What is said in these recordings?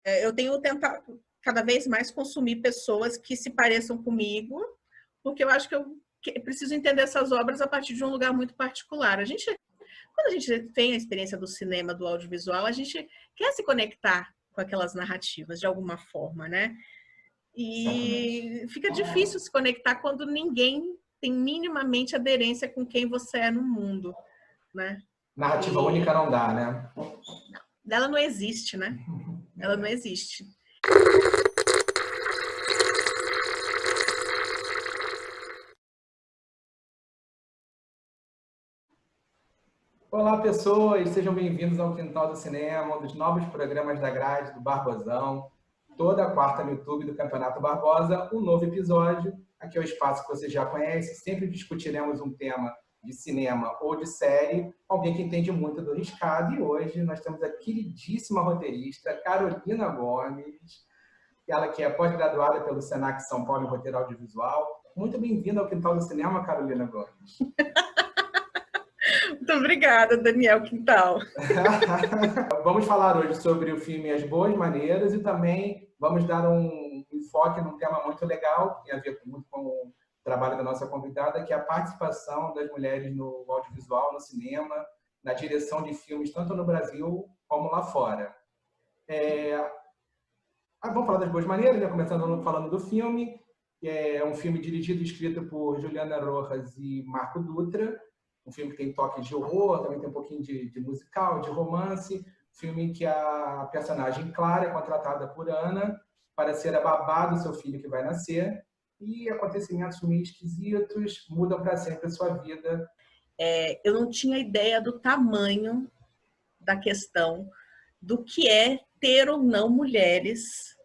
Eu tenho tentado cada vez mais consumir pessoas que se pareçam comigo, porque eu acho que eu preciso entender essas obras a partir de um lugar muito particular. Quando a gente tem a experiência do cinema, do audiovisual, a gente quer se conectar com aquelas narrativas de alguma forma, né? Certamente. E fica difícil se conectar quando ninguém tem minimamente aderência com quem você é no mundo, né? Narrativa única E não dá, né? ela não existe, né? Ela não existe. Olá, pessoas! Sejam bem-vindos ao Quintal do Cinema, um dos novos programas da grade do Barbosão. Toda quarta no YouTube do Campeonato Barbosa, um novo episódio. Aqui é o espaço que você já conhece. Sempre discutiremos um tema de cinema ou de série, alguém que entende muito do riscado. E hoje nós temos a queridíssima roteirista Carolina Gomes, ela que é pós-graduada pelo Senac São Paulo em roteiro audiovisual. Muito bem-vinda ao Quintal do Cinema, Carolina Gomes. Muito obrigada, Daniel Quintal. Vamos falar hoje sobre o filme As Boas Maneiras e também vamos dar um enfoque num tema muito legal, que tem a ver muito com o trabalho da nossa convidada, que é a participação das mulheres no audiovisual, no cinema, na direção de filmes, tanto no Brasil como lá fora. Vamos falar das Boas Maneiras, né? Começando falando do filme. É um filme dirigido e escrito por Juliana Rojas e Marco Dutra. Um filme que tem toque de horror, também tem um pouquinho de musical, de romance. Filme em que a personagem Clara é contratada por Ana para ser a babá do seu filho que vai nascer. E acontecimentos meio esquisitos mudam para sempre a sua vida. Eu não tinha ideia do tamanho da questão do que é ter ou não mulheres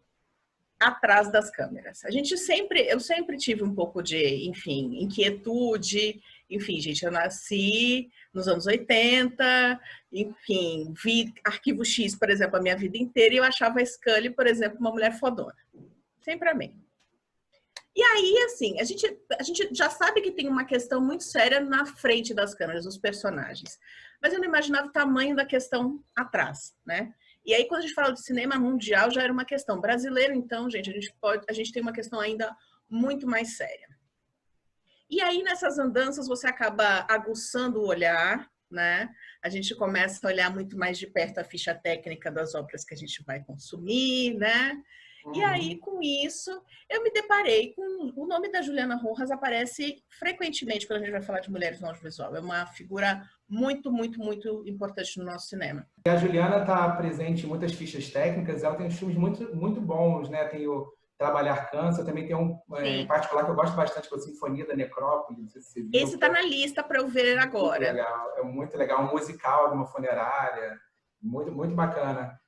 atrás das câmeras. Eu sempre tive um pouco de, enfim, inquietude. Enfim, gente, eu nasci nos anos 80, enfim, vi Arquivo X, por exemplo, a minha vida inteira, e eu achava a Scully, por exemplo, uma mulher fodona. Sempre amei. E aí, assim, a gente já sabe que tem uma questão muito séria na frente das câmeras, os personagens. Mas eu não imaginava o tamanho da questão atrás, né? E aí, quando a gente fala de cinema mundial, já era uma questão. Brasileiro, então, gente, a gente tem uma questão ainda muito mais séria. E aí, nessas andanças, você acaba aguçando o olhar, né? A gente começa a olhar muito mais de perto a ficha técnica das obras que a gente vai consumir, né? E aí, com isso, eu me deparei com... O nome da Juliana Rojas aparece frequentemente quando a gente vai falar de mulheres no audiovisual. É uma figura muito, muito, muito importante no nosso cinema. E a Juliana está presente em muitas fichas técnicas, ela tem filmes muito, muito bons, né? Tem o Trabalhar Cansa, também tem um em particular que eu gosto bastante, que é a Sinfonia da Necrópole, não sei se você viu. Esse está na lista para eu ver agora. É muito legal, um musical de uma funerária, muito, muito bacana.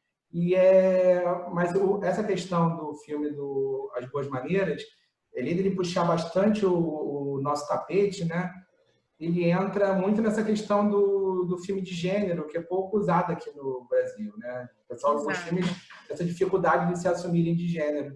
Mas essa questão do filme do As Boas Maneiras, ele puxar bastante o nosso tapete, né? Ele entra muito nessa questão do filme de gênero, que é pouco usado aqui no Brasil, né? O pessoal, alguns filmes, essa dificuldade de se assumirem de gênero.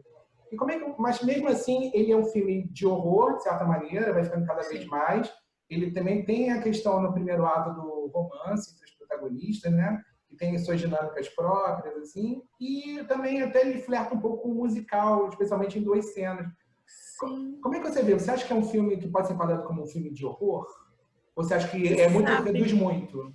Mas mesmo assim, ele é um filme de horror, de certa maneira, vai ficando cada vez mais. Ele também tem a questão no primeiro ato do romance entre os protagonistas, né? Que tem suas dinâmicas próprias, assim. E também até ele flerta um pouco com o musical, especialmente em duas cenas. Sim. Como é que você vê? Você acha que é um filme que pode ser enquadrado como um filme de horror? Ou você acha que reduz muito?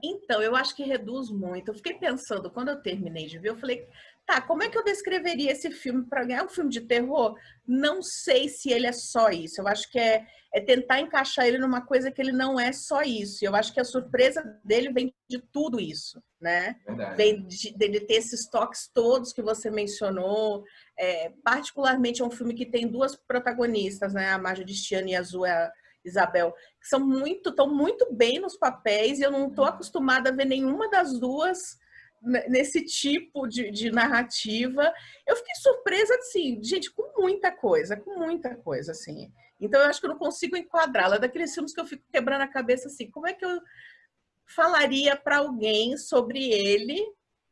Então, eu acho que reduz muito. Eu fiquei pensando, quando eu terminei de ver, eu falei, tá, como é que eu descreveria esse filme para ganhar um filme de terror? Não sei se ele é só isso. Eu acho que é tentar encaixar ele numa coisa que ele não é só isso. Eu acho que a surpresa dele vem de tudo isso, né? Verdade. Vem dele ter esses toques todos que você mencionou. Particularmente é um filme que tem duas protagonistas, né? A Marja Distiani e a Zoe Isabel, que estão muito bem nos papéis, e eu não estou acostumada a ver nenhuma das duas nesse tipo de narrativa. Eu fiquei surpresa, assim, gente, com muita coisa, assim. Então, eu acho que eu não consigo enquadrá-la. Daqueles filmes que eu fico quebrando a cabeça, assim, como é que eu falaria para alguém sobre ele,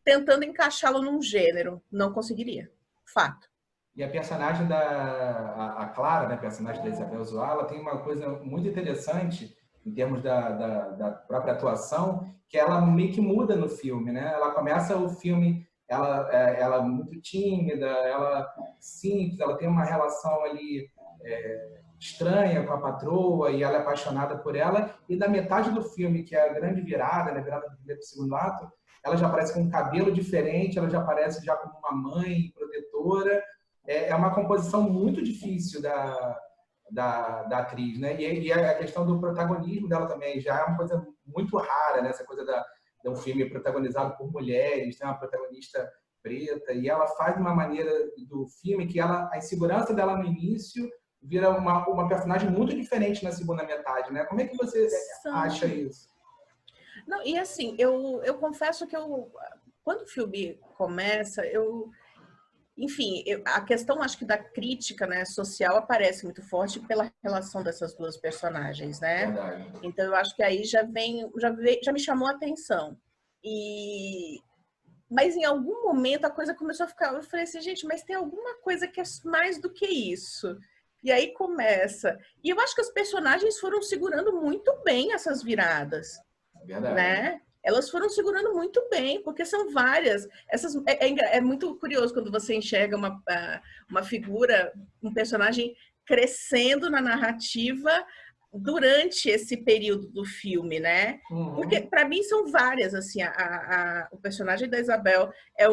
tentando encaixá-lo num gênero? Não conseguiria. Fato. E a personagem a Clara, né, a personagem da Isabel Zoá, ela tem uma coisa muito interessante em termos da própria atuação, que ela meio que muda no filme, né? Ela começa o filme ela é muito tímida, ela simples, ela tem uma relação ali estranha com a patroa e ela é apaixonada por ela. E da metade do filme, que é a grande virada, né, virada do primeiro para o segundo ato, ela já aparece com um cabelo diferente, ela já aparece já como uma mãe protetora. É uma composição muito difícil da atriz, né? E a questão do protagonismo dela também já é uma coisa muito rara, né? Essa coisa de um filme protagonizado por mulheres, tem uma protagonista preta, e ela faz de uma maneira do filme que a insegurança dela no início vira uma personagem muito diferente na segunda metade, né? Como é que você acha isso? Não, e assim, eu confesso que quando o filme começa, enfim, a questão, acho que da crítica, né, social aparece muito forte pela relação dessas duas personagens, né? Verdade. Então eu acho que aí já me chamou a atenção. Mas em algum momento a coisa começou a ficar, eu falei assim, gente, mas tem alguma coisa que é mais do que isso. E aí começa. E eu acho que os personagens foram segurando muito bem essas viradas. Verdade. Né? Elas foram segurando muito bem, porque são várias. É muito curioso quando você enxerga uma figura, um personagem crescendo na narrativa durante esse período do filme, né? Uhum. Porque para mim são várias, assim, o personagem da Isabel é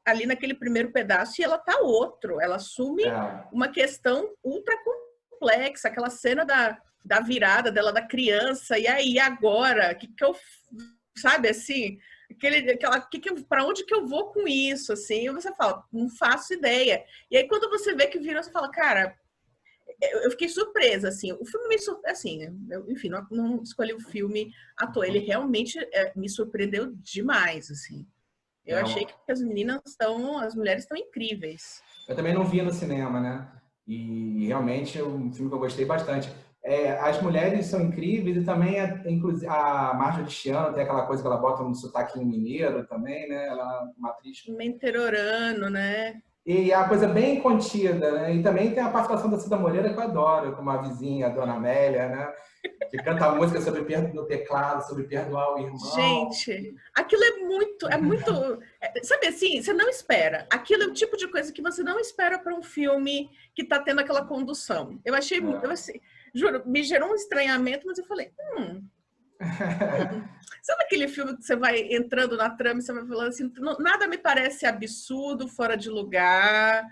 ali naquele primeiro pedaço e ela tá outro. Ela assume uma questão ultra complexa, aquela cena da virada dela da criança, e aí agora, que eu, sabe, assim, para onde que eu vou com isso, assim, e você fala, não faço ideia. E aí quando você vê que virou, você fala, cara, eu fiquei surpresa, assim, o filme me assim, enfim, não escolhi o filme à toa, ele realmente me surpreendeu demais, assim. Eu achei que as mulheres estão incríveis. Eu também não vi no cinema, né? E realmente é um filme que eu gostei bastante. As mulheres são incríveis e também, inclusive, a Marjorie Chiano tem aquela coisa que ela bota no sotaque mineiro também, né? Ela é uma atriz... Mentororano, né? E a coisa bem contida, né? E também tem a participação da Cida Moreira, que eu adoro, como a vizinha, a Dona Amélia, né? Que canta a música no teclado, sobre perdoar o irmão. Gente, aquilo é muito... Sabe assim, você não espera. Aquilo é o tipo de coisa que você não espera para um filme que está tendo aquela condução. Eu achei, juro, me gerou um estranhamento, mas eu falei, Sabe aquele filme que você vai entrando na trama e você vai falando assim, nada me parece absurdo, fora de lugar,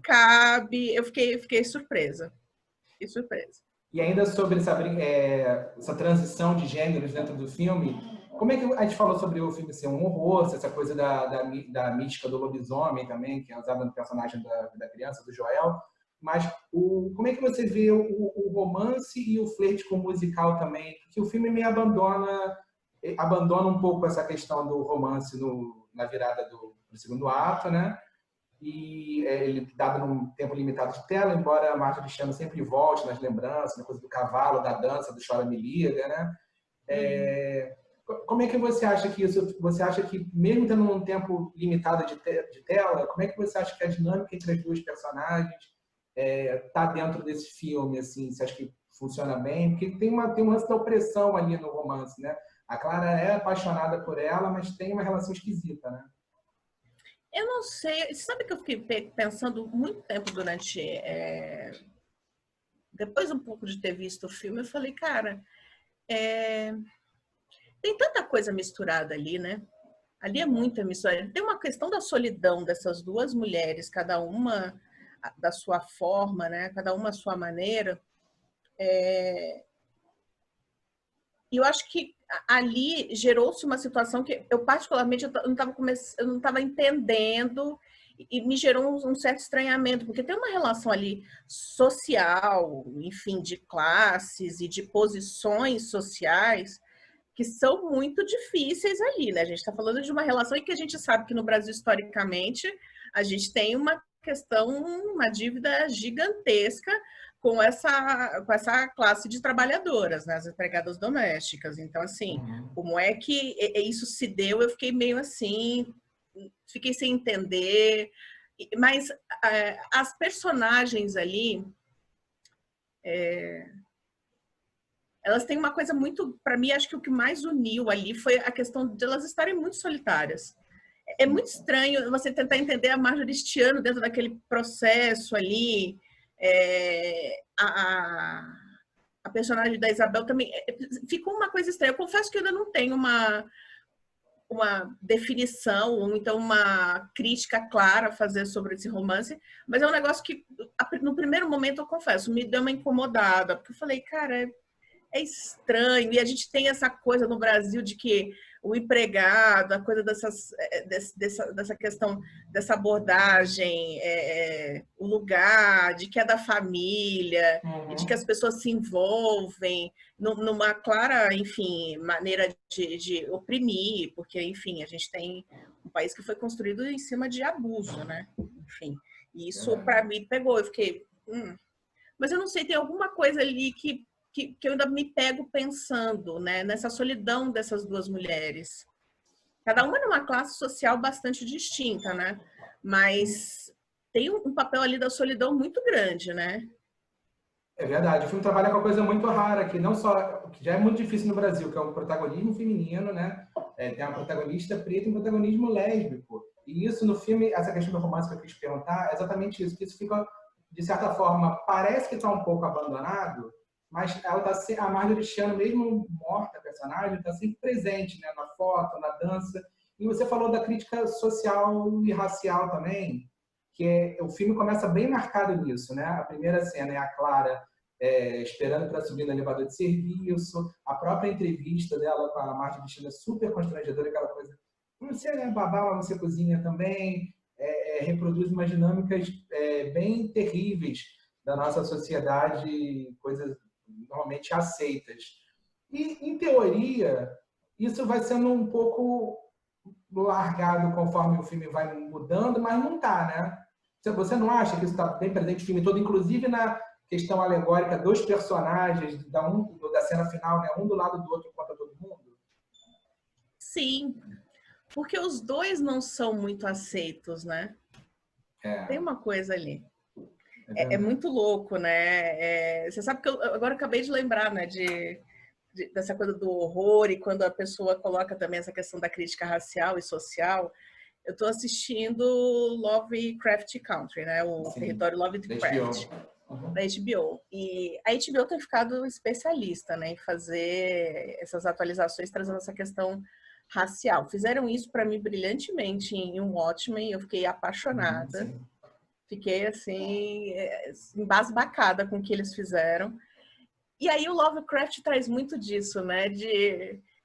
cabe. Eu fiquei surpresa. Fiquei surpresa. E ainda sobre essa transição de gêneros dentro do filme, como é que a gente falou sobre o filme ser um horror, essa coisa da mística do lobisomem também, que é usada no personagem da criança, do Joel, mas como é que você vê o romance e o flerte com o musical também? Porque o filme me abandona um pouco essa questão do romance na virada do segundo ato, né? E ele dado num tempo limitado de tela, embora a Marjorie Chiano sempre volte nas lembranças, na coisa do cavalo, da dança, do Chora Me Liga, né? Como é que você acha que isso... Você acha que, mesmo tendo um tempo limitado de tela, como é que você acha que a dinâmica entre as duas personagens tá dentro desse filme, assim? Você acha que funciona bem? Porque tem um lance da opressão ali no romance, né? A Clara é apaixonada por ela, mas tem uma relação esquisita, né? Eu não sei. Sabe que eu fiquei pensando muito tempo durante... Depois um pouco de ter visto o filme, eu falei, cara, tem tanta coisa misturada ali, né? Ali é muita mistura. Tem uma questão da solidão dessas duas mulheres, cada uma da sua forma, né? Cada uma à sua maneira. E eu acho que ali gerou-se uma situação que eu particularmente eu não estava entendendo e me gerou um certo estranhamento, porque tem uma relação ali social, enfim, de classes e de posições sociais que são muito difíceis ali, né? A gente está falando de uma relação em que a gente sabe que no Brasil, historicamente, a gente tem uma questão, uma dívida gigantesca com essa classe de trabalhadoras, né? As empregadas domésticas. Então, assim, como é que isso se deu? Eu fiquei meio assim, fiquei sem entender. Mas as personagens ali... elas têm uma coisa muito... Para mim, acho que o que mais uniu ali foi a questão de elas estarem muito solitárias. É muito estranho você tentar entender a Marjorie este ano dentro daquele processo ali. A personagem da Isabel também ficou uma coisa estranha. Eu confesso que eu ainda não tenho uma definição, ou então uma crítica clara a fazer sobre esse romance, mas é um negócio que, no primeiro momento, eu confesso, me deu uma incomodada, porque eu falei, cara, é estranho, e a gente tem essa coisa no Brasil de que o empregado, a coisa dessa questão, dessa abordagem, o lugar, de que é da família, e de que as pessoas se envolvem numa clara, enfim, maneira de oprimir, porque, enfim, a gente tem um país que foi construído em cima de abuso, né? Enfim, e isso, para mim, pegou. Eu fiquei... Mas eu não sei, tem alguma coisa ali que eu ainda me pego pensando, né, nessa solidão dessas duas mulheres. Cada uma numa classe social bastante distinta, né? Mas tem um papel ali da solidão muito grande, né? É verdade. O filme trabalha com uma coisa muito rara, que não só, que já é muito difícil no Brasil, que é o protagonismo feminino, né? Tem uma protagonista preta e um protagonismo lésbico. E isso no filme, essa questão do romance que eu quis perguntar, é exatamente isso, que isso fica, de certa forma, parece que está um pouco abandonado, mas ela tá, a Marjorie este ano, mesmo morta, a personagem, está sempre presente, né? Na foto, na dança. E você falou da crítica social e racial também, que o filme começa bem marcado nisso, né? A primeira cena é a Clara esperando para subir no elevador de serviço, a própria entrevista dela com a Marta Cristina é super constrangedora, aquela coisa, você é babá, mas você cozinha também, reproduz umas dinâmicas bem terríveis da nossa sociedade, coisas normalmente aceitas. E, em teoria, isso vai sendo um pouco largado conforme o filme vai mudando, mas não está, né? Você não acha que isso está bem presente o filme todo, inclusive na questão alegórica dos personagens, da cena final, né? Um do lado do outro contra todo mundo? Sim, porque os dois não são muito aceitos, né? Tem uma coisa ali. É muito louco, né? Você sabe que eu agora acabei de lembrar, né? Dessa coisa do horror, e quando a pessoa coloca também essa questão da crítica racial e social. Eu estou assistindo Lovecraft Country, né? O Sim, território Lovecraft, da HBO. E a HBO tem ficado especialista, né, em fazer essas atualizações trazendo essa questão racial. Fizeram isso para mim brilhantemente em Watchmen, eu fiquei apaixonada. Fiquei assim, embasbacada com o que eles fizeram. E aí o Lovecraft traz muito disso, né?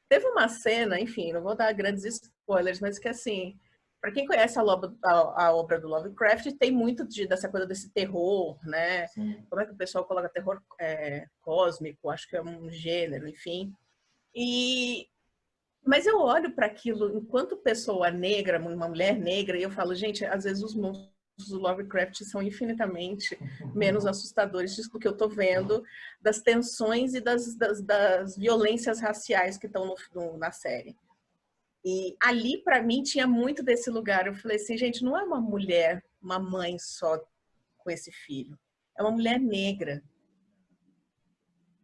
Teve uma cena, enfim, não vou dar grandes spoilers, mas que assim, para quem conhece a obra do Lovecraft, tem muito dessa coisa desse terror, né? Sim. Como é que o pessoal coloca terror cósmico? Acho que é um gênero, enfim. Mas eu olho para aquilo enquanto pessoa negra, uma mulher negra, e eu falo, gente, às vezes os monstros do Lovecraft são infinitamente menos assustadores do que eu estou vendo, das tensões e das violências raciais que estão na série. E ali, para mim, tinha muito desse lugar. Eu falei assim, gente, não é uma mulher, uma mãe só com esse filho. É uma mulher negra.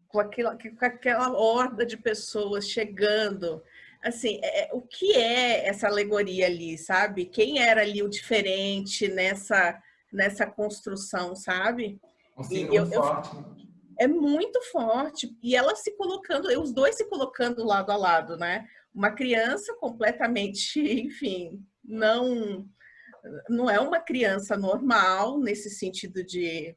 Com aquela horda de pessoas chegando. Assim, o que é essa alegoria ali, sabe? Quem era ali o diferente nessa construção, sabe? Um signo muito forte. É muito forte. E ela se colocando, os dois se colocando lado a lado, né? Uma criança completamente, enfim, não é uma criança normal, nesse sentido de...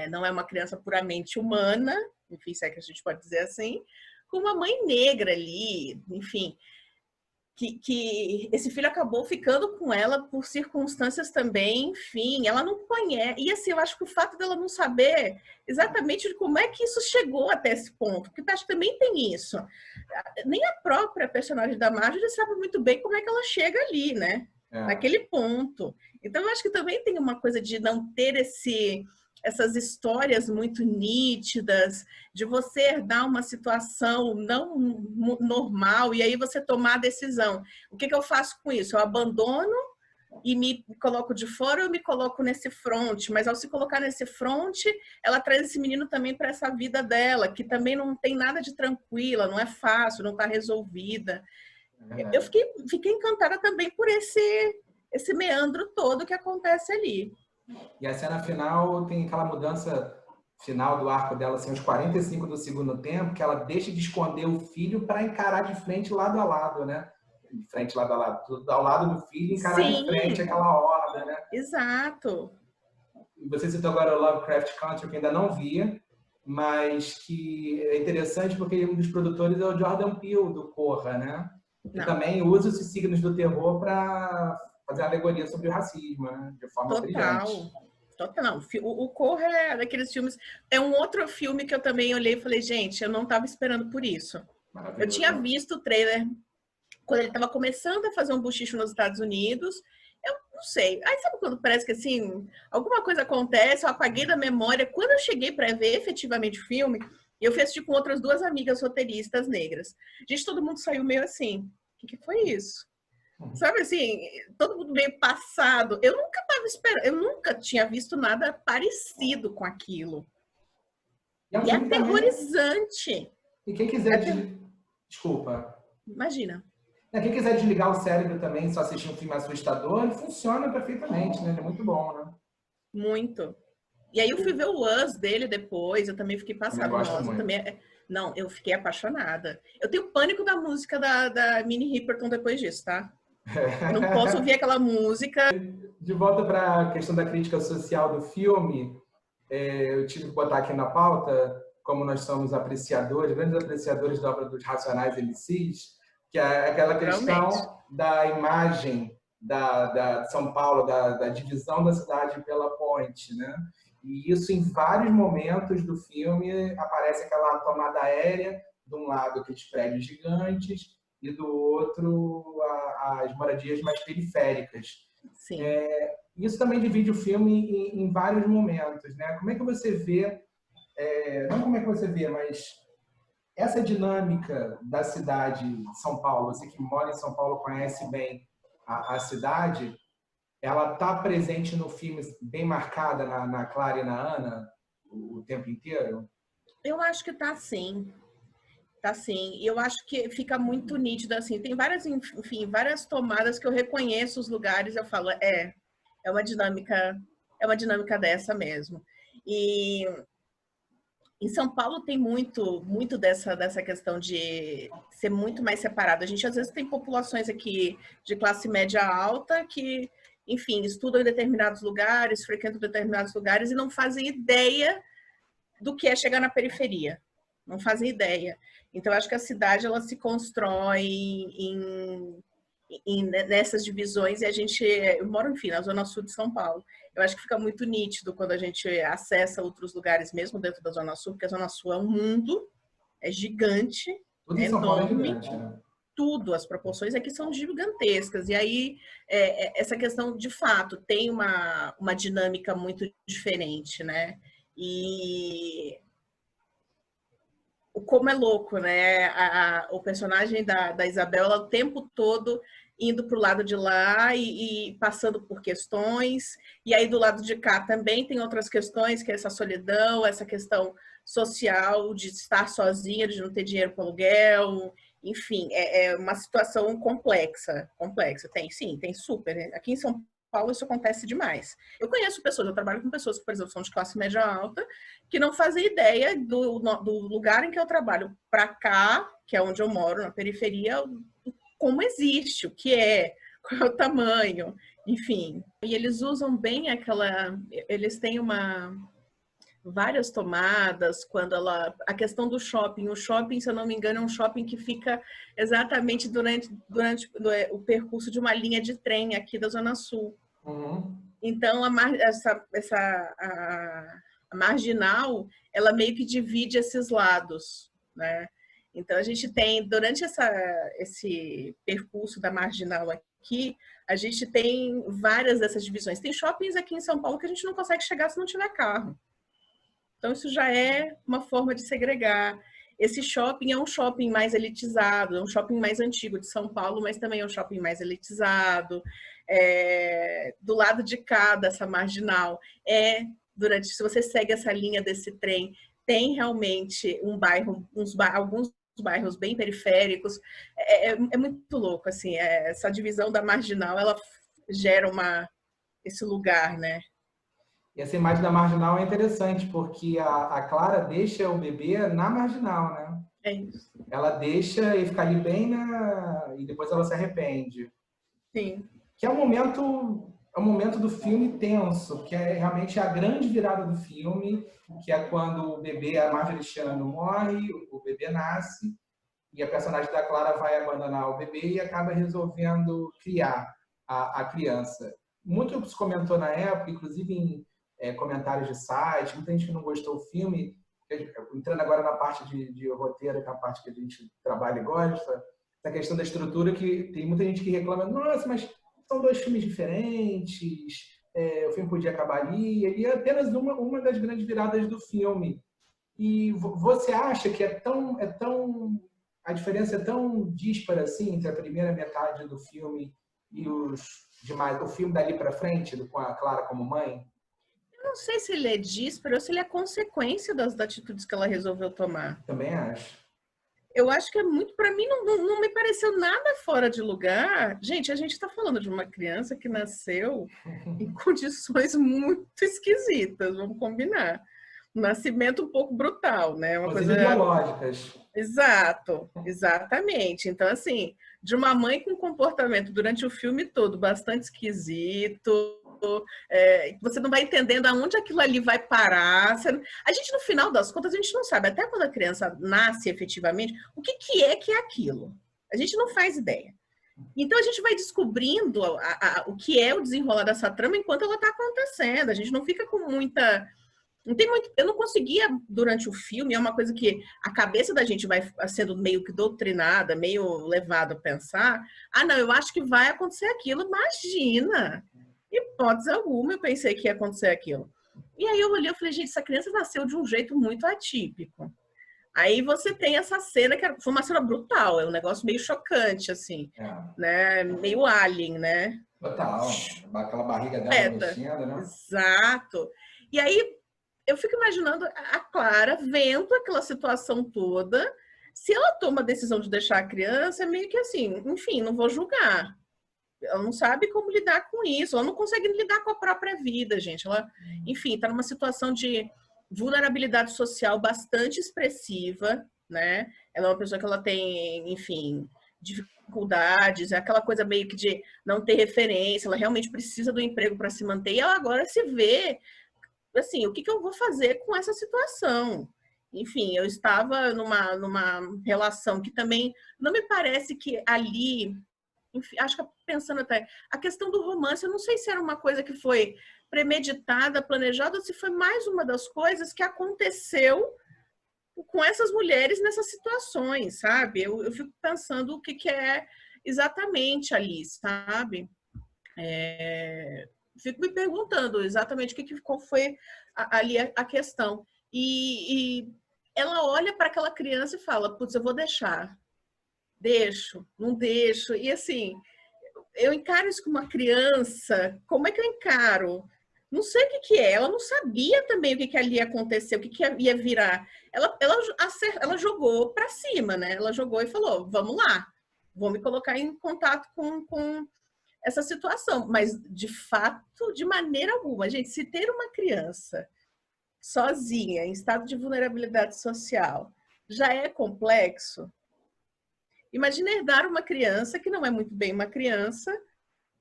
não é uma criança puramente humana, enfim, se é que a gente pode dizer assim, com uma mãe negra ali, enfim, que esse filho acabou ficando com ela por circunstâncias também, enfim, ela não conhece. E assim, eu acho que o fato dela não saber exatamente como é que isso chegou até esse ponto, porque acho que também tem isso. Nem a própria personagem da Marjorie sabe muito bem como é que ela chega ali, né? Naquele ponto. Então, eu acho que também tem uma coisa de não ter essas histórias muito nítidas, de você herdar uma situação não normal e aí você tomar a decisão. O que eu faço com isso? Eu abandono e me coloco de fora, ou me coloco nesse front? Mas ao se colocar nesse front, ela traz esse menino também para essa vida dela, que também não tem nada de tranquila, não é fácil, não está resolvida. É Eu verdade. fiquei encantada também por esse meandro todo que acontece ali. E a cena final tem aquela mudança final do arco dela, assim, aos 45 do segundo tempo, que ela deixa de esconder o filho para encarar de frente lado a lado, né? De frente lado a lado, tudo ao lado do filho, encarar de frente Sim, aquela horda, né? exato. Você citou agora o Lovecraft Country, que ainda não via, mas que é interessante porque um dos produtores é o Jordan Peele, do Corra, né? Que Não, também usa esses signos do terror para fazer alegoria sobre o racismo, né? De forma brilhante. total. Total. Não, o Corra é daqueles filmes. É um outro filme que eu também olhei e falei, gente, eu não estava esperando por isso. Eu tinha Maravilhoso. visto o trailer quando ele estava começando a fazer um buchicho nos Estados Unidos. Eu não sei. Aí sabe quando parece que assim, alguma coisa acontece, eu apaguei da memória. Quando eu cheguei para ver efetivamente o filme, eu fiz com outras duas amigas roteiristas negras. Gente, todo mundo saiu meio assim. O que foi isso? Sabe assim, todo mundo meio passado. Eu nunca estava esperando, eu nunca tinha visto nada parecido com aquilo. E é um E é filme também. aterrorizante. E quem É quiser. ater... Desculpa. Imagina, Quem quiser desligar o cérebro também, só assistir um filme assustador, ele funciona perfeitamente, né? Ele é muito bom, né? muito. E aí eu fui ver o Us dele depois, eu também fiquei Também passada. gosto Nossa, eu muito. também. Não, eu fiquei apaixonada. Eu tenho pânico da música da Minnie Riperton depois disso, tá? Eu não posso ouvir aquela música. De volta para a questão da crítica social do filme, eu tive que botar aqui na pauta, como nós somos apreciadores, grandes apreciadores da obra dos Racionais MCs, que é aquela Naturalmente. questão da imagem de São Paulo, da divisão da cidade pela ponte, né? E isso, em vários momentos do filme, aparece aquela tomada aérea, de um lado aqueles prédios gigantes, e do outro as moradias mais periféricas. Sim. Isso também divide o filme em vários momentos, né? Como é que você vê, não como é que você vê, mas essa dinâmica da cidade de São Paulo, você que mora em São Paulo conhece bem a cidade, ela está presente no filme bem marcada na Clara e na Ana o tempo inteiro? Eu acho que tá sim. Tá sim. E eu acho que fica muito nítido assim. Tem várias, enfim, várias tomadas que eu reconheço os lugares, eu falo, é uma dinâmica dessa mesmo. E em São Paulo tem muito dessa questão de ser muito mais separado. A gente às vezes tem populações aqui de classe média alta que, enfim, estudam em determinados lugares, frequentam determinados lugares e não fazem ideia do que é chegar na periferia. Não fazem ideia. Então, eu acho que a cidade ela se constrói nessas divisões e a gente, eu moro, enfim, na zona sul de São Paulo. Eu acho que fica muito nítido quando a gente acessa outros lugares, mesmo dentro da zona sul, porque a zona sul é um mundo, é gigante, Tudo em é São Paulo é enorme, gigante, né? tudo, as proporções aqui são gigantescas. E aí, essa questão, de fato, tem uma dinâmica muito diferente, né? E como é louco, né? O personagem da Isabel, ela o tempo todo indo para o lado de lá e passando por questões, e aí do lado de cá também tem outras questões, que é essa solidão, essa questão social de estar sozinha, de não ter dinheiro para aluguel, enfim, é uma situação complexa. Tem, sim, tem super. Né? Aqui em São Paulo isso acontece demais. Eu conheço pessoas, eu trabalho com pessoas que, por exemplo, são de classe média alta, que não fazem ideia do lugar em que eu trabalho para cá, que é onde eu moro, na periferia, como existe, o que é, qual é o tamanho, enfim. E eles usam bem eles têm várias tomadas quando a questão do shopping, o shopping, se eu não me engano, é um shopping que fica exatamente durante o percurso de uma linha de trem aqui da Zona Sul. Uhum. Então, a marginal, ela meio que divide esses lados, né? Então, a gente tem, durante esse percurso da marginal aqui, a gente tem várias dessas divisões. Tem shoppings aqui em São Paulo que a gente não consegue chegar se não tiver carro. Então, isso já é uma forma de segregar. Esse shopping é um shopping mais elitizado, é um shopping mais antigo de São Paulo, mas também é um shopping mais elitizado. Do lado de cá, dessa marginal, se você segue essa linha desse trem, tem realmente alguns bairros bem periféricos. É muito louco, assim, essa divisão da marginal, ela gera esse lugar, né? E essa imagem da marginal é interessante, porque a Clara deixa o bebê na marginal, né? É isso. Ela deixa e fica ali bem e depois ela se arrepende. Sim. Que é um momento do filme tenso, que é realmente a grande virada do filme, que é quando o bebê, a Marjorie Chan morre, o bebê nasce, e a personagem da Clara vai abandonar o bebê e acaba resolvendo criar a criança. Muito se comentou na época, inclusive em comentários de site, muita gente que não gostou do filme, entrando agora na parte de roteiro, que é a parte que a gente trabalha e gosta, essa questão da estrutura, que tem muita gente que reclama, nossa, mas são dois filmes diferentes, o filme podia acabar ali, e é apenas uma das grandes viradas do filme. E você acha que a diferença é tão díspara assim entre a primeira metade do filme e os demais, o filme dali para frente, com a Clara como mãe? Eu não sei se ele é dísparo ou se ele é consequência das atitudes que ela resolveu tomar. Também acho. Eu acho que é muito, para mim, não me pareceu nada fora de lugar. Gente, a gente está falando de uma criança que nasceu em condições muito esquisitas, vamos combinar. Um nascimento um pouco brutal, né? Uma Inclusive coisa. biológicas. Exato, exatamente. Então, assim, de uma mãe com comportamento durante o filme todo bastante esquisito, você não vai entendendo aonde aquilo ali vai parar. A gente, no final das contas, a gente não sabe, até quando a criança nasce efetivamente, o que é aquilo. A gente não faz ideia. Então, a gente vai descobrindo o que é o desenrolar dessa trama enquanto ela está acontecendo. A gente não fica com muita... Não tem muito, eu não conseguia, durante o filme, é uma coisa que a cabeça da gente vai sendo meio que doutrinada, meio levada a pensar, não, eu acho que vai acontecer aquilo, imagina! Hipótese alguma, eu pensei que ia acontecer aquilo. E aí eu olhei e falei, gente, essa criança nasceu de um jeito muito atípico. Aí você tem essa cena, que foi uma cena brutal, é um negócio meio chocante, assim, né? Meio alien, né? Total. Aquela barriga dela mexendo, né? Exato. E aí eu fico imaginando a Clara vendo aquela situação toda. Se ela toma a decisão de deixar a criança, é meio que assim, enfim, não vou julgar. Ela não sabe como lidar com isso, ela não consegue lidar com a própria vida, gente. Ela, enfim, está numa situação de vulnerabilidade social bastante expressiva, né? Ela é uma pessoa que ela tem, enfim, dificuldades, é aquela coisa meio que de não ter referência, ela realmente precisa do emprego para se manter, e ela agora se vê assim, o que eu vou fazer com essa situação? Enfim, eu estava numa relação que também não me parece que ali, enfim, acho que pensando até, a questão do romance, eu não sei se era uma coisa que foi premeditada, planejada, ou se foi mais uma das coisas que aconteceu com essas mulheres nessas situações, sabe? Eu fico pensando o que é exatamente ali, sabe? Fico me perguntando exatamente qual foi ali a questão. E ela olha para aquela criança e fala, putz, eu vou deixar. Deixo, não deixo. E assim, eu encaro isso com uma criança, como é que eu encaro? Não sei o que é. Ela não sabia também o que ali ia acontecer, o que ia virar. Ela jogou para cima, né? Ela jogou e falou, vamos lá, vou me colocar em contato com essa situação, mas de fato, de maneira alguma, gente, se ter uma criança sozinha, em estado de vulnerabilidade social, já é complexo. Imagina herdar uma criança que não é muito bem uma criança,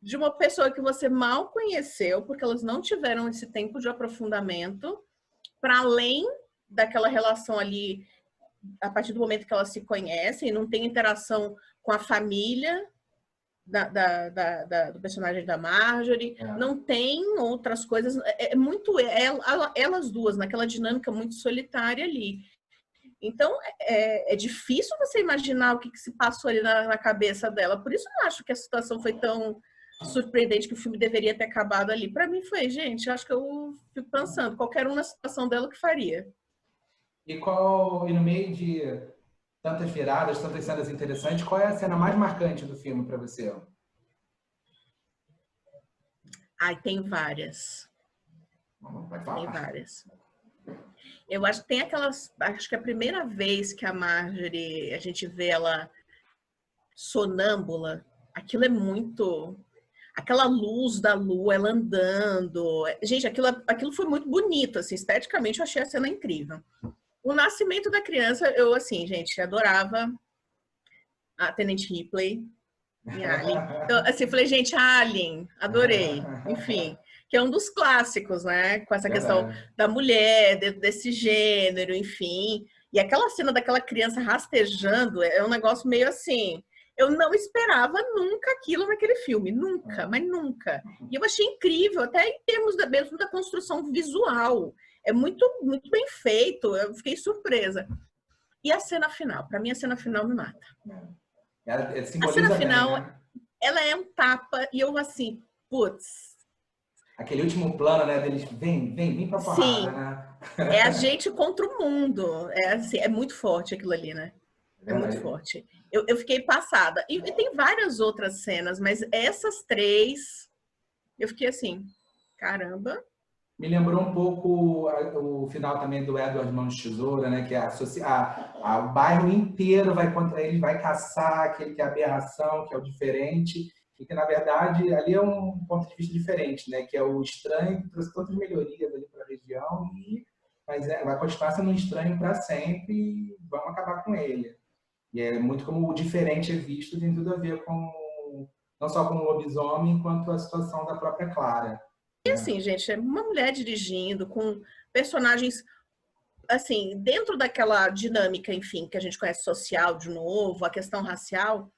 de uma pessoa que você mal conheceu, porque elas não tiveram esse tempo de aprofundamento, para além daquela relação ali, a partir do momento que elas se conhecem, não tem interação com a família, do personagem da Marjorie, não tem outras coisas, é muito elas duas, naquela dinâmica muito solitária ali. Então, é difícil você imaginar o que se passou ali na cabeça dela, por isso eu acho que a situação foi tão surpreendente que o filme deveria ter acabado ali. Para mim foi, gente, acho que eu fico pensando, qualquer um na situação dela que faria. E no meio de tantas viradas, tantas cenas interessantes, qual é a cena mais marcante do filme para você? Ai, tem várias. Pode falar. Tem várias. Eu acho que tem aquelas... Acho que a primeira vez que a Marjorie, a gente vê ela sonâmbula, aquilo é muito... Aquela luz da lua, ela andando. Gente, aquilo foi muito bonito, assim, esteticamente eu achei a cena incrível. O nascimento da criança, eu, assim, gente, adorava a Tenente Ripley em Alien. Então, assim, falei, gente, Alien, adorei. Enfim, que é um dos clássicos, né? Com essa questão Verdade. da mulher, desse gênero, enfim. E aquela cena daquela criança rastejando é um negócio meio assim. Eu não esperava nunca aquilo naquele filme, nunca, mas nunca. E eu achei incrível, até em termos mesmo da construção visual. É muito, muito bem feito, eu fiquei surpresa. E a cena final? Para mim, a cena final me mata. Ela A cena simboliza bem, final, né? ela é um tapa e eu assim, putz, Aquele último plano, né, deles, vem pra porrada, sim, né? é a gente contra o mundo. É, assim, é muito forte aquilo ali, né? É É muito verdade. forte. Eu fiquei passada. E tem várias outras cenas, mas essas três, eu fiquei assim, caramba. Me lembrou um pouco o final também do Edward Mãos de Tesoura, né? Que é o bairro inteiro vai contra ele, vai caçar aquele que é a aberração, que é o diferente, e que, na verdade, ali é um ponto de vista diferente, né? Que é o estranho, que trouxe tantas melhorias ali para a região, mas vai continuar sendo um estranho para sempre e vamos acabar com ele. E é muito como o diferente é visto, tem tudo a ver com, não só com o lobisomem, quanto a situação da própria Clara. E assim, gente, é uma mulher dirigindo com personagens assim, dentro daquela dinâmica, enfim, que a gente conhece social de novo, a questão racial,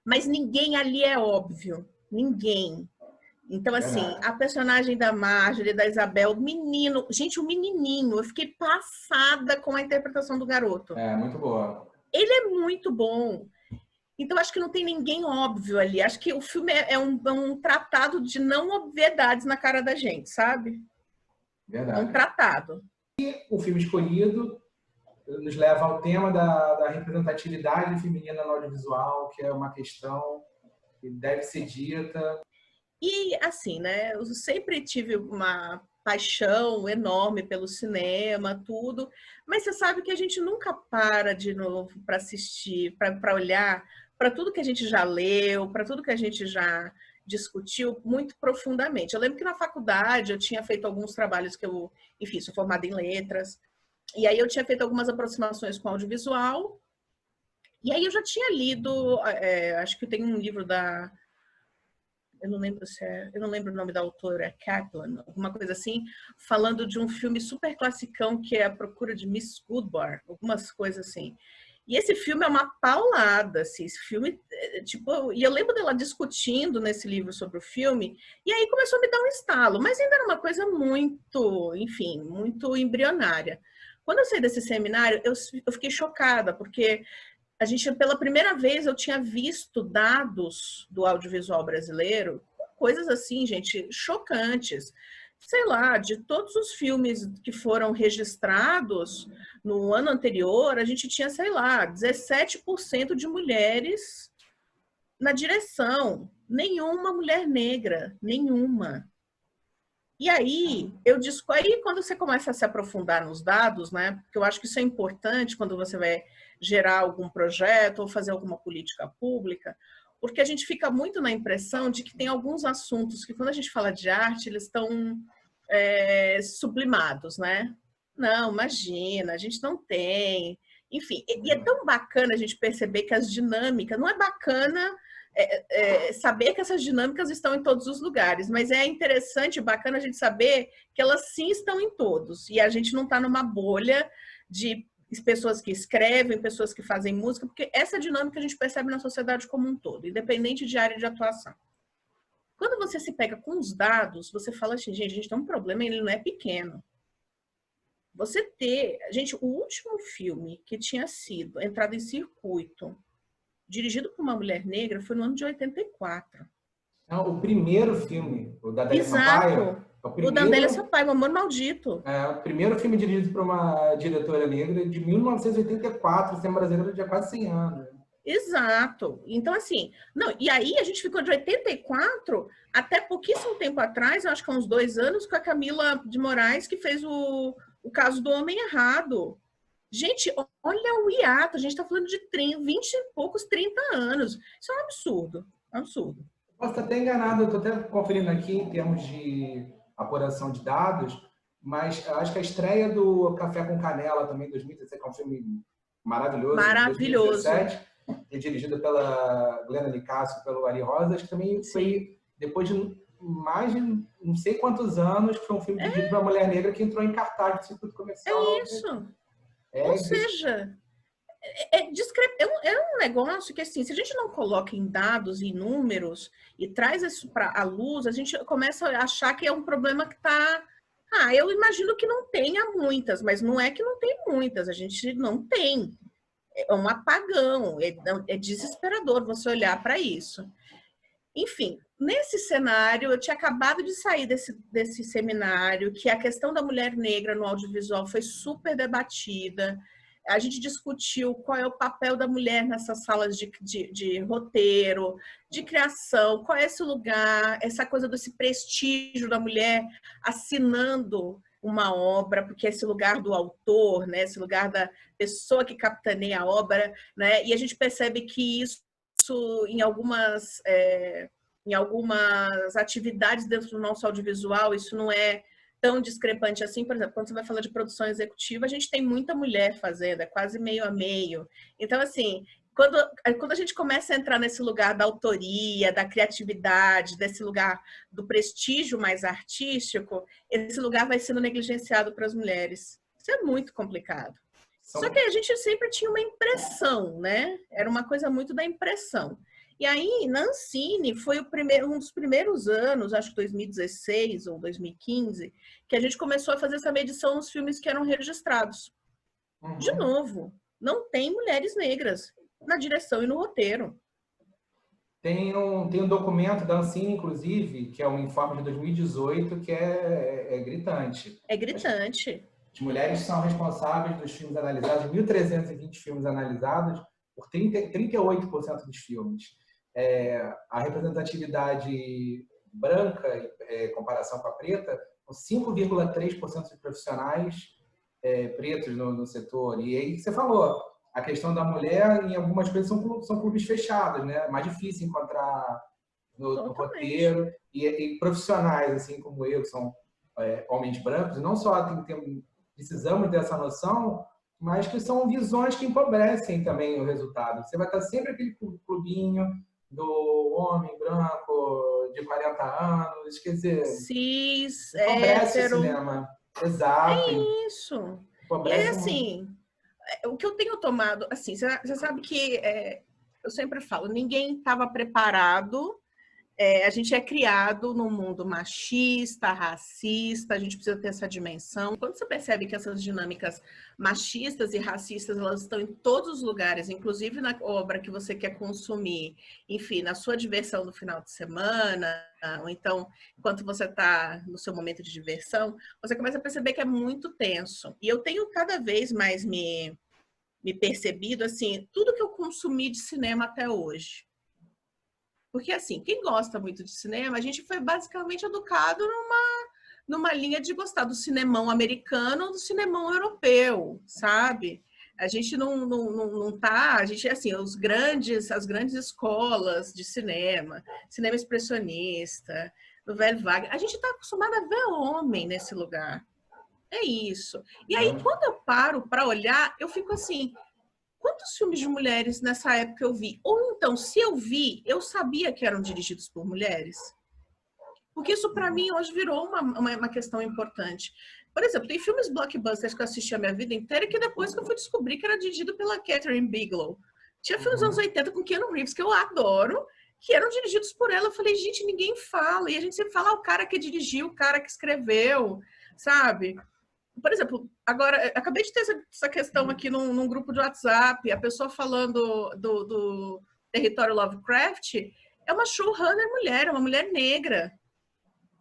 mas ninguém ali é óbvio. Ninguém. Então, assim, Verdade. a personagem da Marjorie, da Isabel, o menino, gente, o menininho, eu fiquei passada com a interpretação do garoto. É, muito boa. Ele é muito bom. Então, acho que não tem ninguém óbvio ali. Acho que o filme é um tratado de não obviedades na cara da gente, sabe? É um Verdade. tratado. O filme escolhido nos leva ao tema da representatividade feminina no audiovisual, que é uma questão que deve ser dita. E assim, né? Eu sempre tive uma paixão enorme pelo cinema, tudo, mas você sabe que a gente nunca para de novo para assistir, para olhar para tudo que a gente já leu, para tudo que a gente já discutiu muito profundamente. Eu lembro que na faculdade eu tinha feito alguns trabalhos que eu, enfim, sou formada em letras, e aí eu tinha feito algumas aproximações com audiovisual, e aí eu já tinha lido, acho que tem um livro da eu não lembro eu não lembro o nome da autora, é Kaplan, alguma coisa assim, falando de um filme super classicão que é A Procura de Miss Goodbar, algumas coisas assim. E esse filme é uma paulada, assim, esse filme, tipo, e eu lembro dela discutindo nesse livro sobre o filme, e aí começou a me dar um estalo, mas ainda era uma coisa muito, enfim, muito embrionária. Quando eu saí desse seminário, eu fiquei chocada, porque a gente, pela primeira vez, eu tinha visto dados do audiovisual brasileiro, coisas assim, gente, chocantes. Sei lá, de todos os filmes que foram registrados no ano anterior, a gente tinha, sei lá, 17% de mulheres na direção. Nenhuma mulher negra, nenhuma. E aí, aí quando você começa a se aprofundar nos dados, né? Porque eu acho que isso é importante quando você vai gerar algum projeto ou fazer alguma política pública, porque a gente fica muito na impressão de que tem alguns assuntos que, quando a gente fala de arte, eles estão sublimados, né? Não, imagina, a gente não tem. Enfim, e é tão bacana a gente perceber que as dinâmicas, não é bacana saber que essas dinâmicas estão em todos os lugares, mas é interessante e bacana a gente saber que elas sim estão em todos, e a gente não está numa bolha de pessoas que escrevem, pessoas que fazem música, porque essa dinâmica a gente percebe na sociedade como um todo, independente de área de atuação. Quando você se pega com os dados, você fala assim, gente, a gente tem um problema, ele não é pequeno. Gente, o último filme que tinha sido entrado em circuito dirigido por uma mulher negra, foi no ano de 84. Não, o primeiro filme, o da Adélia Sampaio, Exato. é o O da Adélia primeiro, Sampaio, O Amor Maldito. o primeiro filme dirigido por uma diretora negra de 1984, cinema brasileiro de quase 100 anos. Exato. Então, assim, não, e aí a gente ficou de 84 até pouquíssimo tempo atrás, eu acho que há uns 2 anos, com a Camila de Moraes, que fez o caso do homem errado. Gente, olha o hiato, a gente está falando de 30, 20 e poucos, 30 anos. Isso é um absurdo, um absurdo. Posso estar até enganado, eu estou até conferindo aqui em termos de apuração de dados, mas eu acho que a estreia do Café com Canela também, 2017, que é um filme maravilhoso, de Maravilhoso. 2017, e dirigido pela Glenda Nicásio e pelo Ari Rosas, que também foi depois de mais de não sei quantos anos, que foi um filme dirigido por uma mulher negra que entrou em cartaz do circuito comercial. É isso. Ou seja, é um negócio que, assim, se a gente não coloca em dados e números e traz isso para a luz, a gente começa a achar que é um problema que está... eu imagino que não tenha muitas, mas não é que não tem muitas, a gente não tem. É um apagão, é desesperador você olhar para isso. Enfim, nesse cenário, eu tinha acabado de sair desse seminário, que a questão da mulher negra no audiovisual foi super debatida. A gente discutiu qual é o papel da mulher nessas salas de roteiro, de criação, qual é esse lugar, essa coisa desse prestígio da mulher assinando uma obra, porque esse lugar do autor, né, esse lugar da pessoa que capitaneia a obra, né, e a gente percebe que isso em algumas atividades dentro do nosso audiovisual, isso não é tão discrepante assim. Por exemplo, quando você vai falar de produção executiva, a gente tem muita mulher fazendo, é quase meio a meio. Então, assim, quando a gente começa a entrar nesse lugar da autoria, da criatividade, desse lugar do prestígio mais artístico, esse lugar vai sendo negligenciado para as mulheres. Isso é muito complicado. Só que a gente sempre tinha uma impressão, né? Era uma coisa muito da impressão. E aí, na Ancine, foi um dos primeiros anos, acho que 2016 ou 2015, que a gente começou a fazer essa medição nos filmes que eram registrados. Uhum. De novo, não tem mulheres negras na direção e no roteiro. Tem um documento da Ancine, inclusive, que é um informe de 2018, que é gritante. É gritante. As mulheres são responsáveis dos filmes analisados, 1.320 filmes analisados, por 38% dos filmes. A representatividade branca, em comparação com a preta, com 5,3% de profissionais pretos no setor. E aí você falou, a questão da mulher, em algumas coisas, são clubes fechados, né? É mais difícil encontrar no roteiro. E profissionais, assim como eu, que são homens brancos, não só precisamos dessa noção, mas que são visões que empobrecem também o resultado. Você vai estar sempre aquele clubinho do homem branco de 40 anos, quer dizer... Cis, empobrece hétero. o cinema. Exato. É isso. E aí, assim, o que eu tenho tomado... Assim, você sabe que eu sempre falo, ninguém estava preparado. A gente é criado num mundo machista, racista, a gente precisa ter essa dimensão. Quando você percebe que essas dinâmicas machistas e racistas, elas estão em todos os lugares, inclusive na obra que você quer consumir, enfim, na sua diversão no final de semana, ou então, enquanto você está no seu momento de diversão, você começa a perceber que é muito tenso. E eu tenho cada vez mais me percebido, assim, tudo que eu consumi de cinema até hoje. Porque, assim, quem gosta muito de cinema, a gente foi basicamente educado numa linha de gostar do cinemão americano ou do cinemão europeu, sabe? A gente não tá... A gente, assim, as grandes escolas de cinema expressionista, no Velho Wagner, a gente está acostumado a ver homem nesse lugar. É isso. E aí, quando eu paro para olhar, eu fico assim... Quantos filmes de mulheres nessa época eu vi? Ou então, se eu vi, eu sabia que eram dirigidos por mulheres? Porque isso, para mim, hoje virou uma questão importante. Por exemplo, tem filmes blockbusters que eu assisti a minha vida inteira que depois que eu fui descobrir que era dirigido pela Catherine Bigelow. Tinha filmes dos anos 80 com Keanu Reeves, que eu adoro, que eram dirigidos por ela. Eu falei, gente, ninguém fala. E a gente sempre fala, o cara que dirigiu, o cara que escreveu, sabe? Por exemplo, agora, acabei de ter essa questão aqui num grupo de WhatsApp, a pessoa falando do Território Lovecraft, é uma showrunner mulher, é uma mulher negra.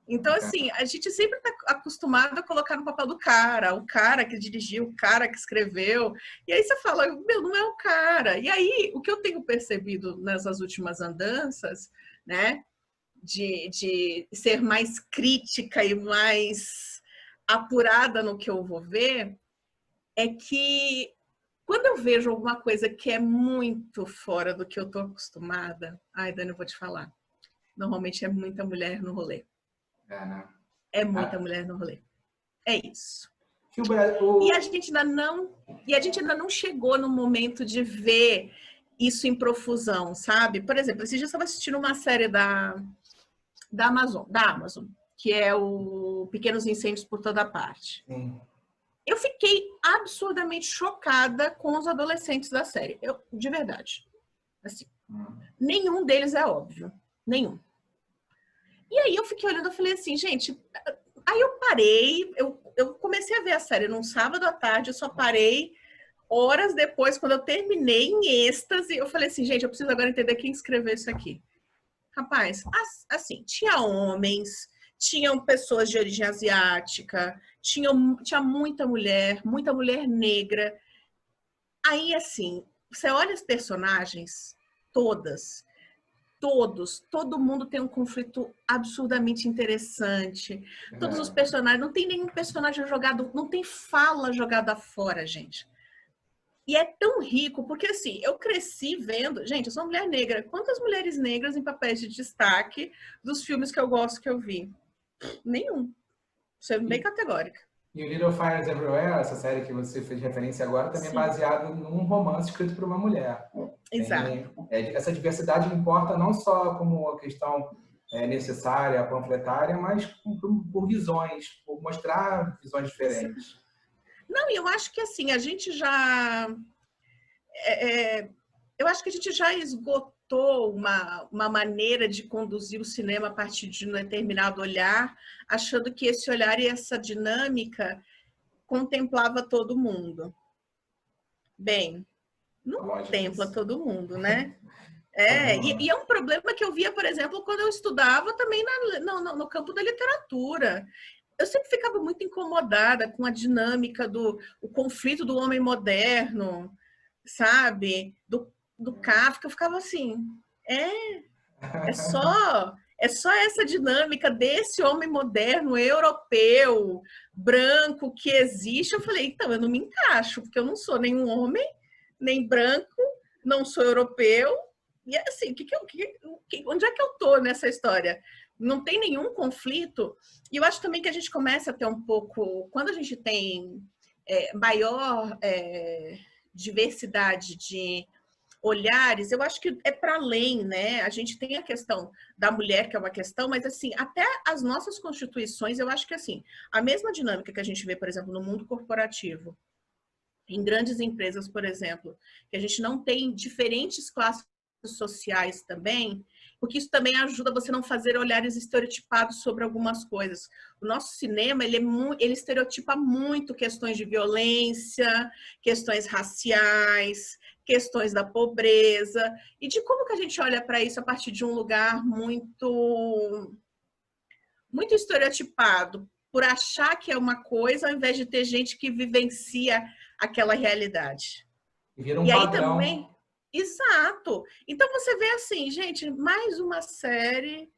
Então, assim, a gente sempre está acostumado a colocar no papel do cara, o cara que dirigiu, o cara que escreveu. E aí você fala, meu, não é o cara. E aí, o que eu tenho percebido nessas últimas andanças, né, de ser mais crítica e mais apurada no que eu vou ver, é que quando eu vejo alguma coisa que é muito fora do que eu tô acostumada, ai, Dani, eu vou te falar. Normalmente é muita mulher no rolê. É, né? É muita mulher no rolê. É isso. Que E a gente ainda não chegou no momento de ver isso em profusão, sabe? Por exemplo, esses dias eu estava assistindo uma série da Amazon, que é o Pequenos Incêndios por Toda Parte. Sim. Eu fiquei absurdamente chocada com os adolescentes da série. De verdade. Assim, nenhum deles é óbvio. Nenhum. E aí eu fiquei olhando e falei assim, gente... Aí eu parei, eu comecei a ver a série num sábado à tarde, eu só parei horas depois, quando eu terminei em êxtase, eu falei assim, gente, eu preciso agora entender quem escreveu isso aqui. Rapaz, assim, tinha homens, tinham pessoas de origem asiática, tinha muita mulher negra. Aí, assim, você olha as personagens, todo mundo tem um conflito absurdamente interessante. Todos os personagens, não tem nenhum personagem jogado, não tem fala jogada fora, gente. E é tão rico, porque assim, eu cresci vendo... Gente, eu sou uma mulher negra. Quantas mulheres negras em papéis de destaque dos filmes que eu gosto, que eu vi? Nenhum. Sendo bem categórica. E o Little Fires Everywhere, essa série que você fez referência agora, também é Sim. baseado num romance escrito por uma mulher. Exato. Essa diversidade importa não só como uma questão necessária, panfletária, mas por visões, por mostrar visões diferentes. Não, e eu acho que assim, a gente já... eu acho que a gente já esgotou uma maneira de conduzir o cinema a partir de um determinado olhar, achando que esse olhar e essa dinâmica contemplava todo mundo. Bem, não contempla todo mundo, né? E é um problema que eu via, por exemplo, quando eu estudava também no campo da literatura. Eu sempre ficava muito incomodada com a dinâmica do conflito do homem moderno, sabe? Do Kafka. Eu ficava assim, é só essa dinâmica desse homem moderno, europeu, branco, que existe. Eu falei, então, eu não me encaixo, porque eu não sou nenhum homem, nem branco, não sou europeu. E assim, onde é que eu tô nessa história? Não tem nenhum conflito. E eu acho também que a gente começa a ter um pouco... Quando a gente tem maior diversidade de olhares, eu acho que é para além, né? A gente tem a questão da mulher, que é uma questão, mas assim, até as nossas constituições, eu acho que assim, a mesma dinâmica que a gente vê, por exemplo, no mundo corporativo, em grandes empresas, por exemplo, que a gente não tem diferentes classes sociais também, porque isso também ajuda você a não fazer olhares estereotipados sobre algumas coisas. O nosso cinema, ele estereotipa muito questões de violência, questões raciais, questões da pobreza, e de como que a gente olha para isso a partir de um lugar muito estereotipado, por achar que é uma coisa, ao invés de ter gente que vivencia aquela realidade. E vira um e aí padrão. Também... Exato. Então você vê assim, gente, mais uma série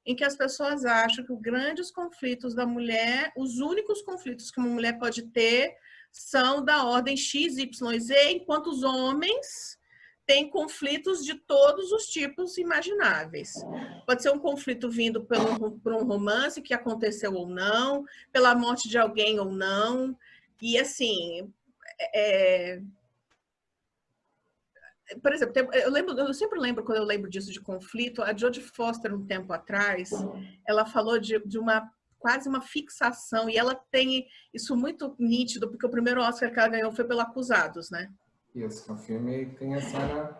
em que as pessoas acham que os grandes conflitos da mulher, os únicos conflitos que uma mulher pode ter são da ordem X, Y, Z, enquanto os homens têm conflitos de todos os tipos imagináveis. Pode ser um conflito vindo por um romance que aconteceu ou não, pela morte de alguém ou não. E assim... Por exemplo, eu sempre lembro, quando eu lembro disso de conflito, a Jodie Foster, um tempo atrás, ela falou de quase uma fixação, e ela tem isso muito nítido, porque o primeiro Oscar que ela ganhou foi pelo Acusados, né? Isso, o filme tem a cena...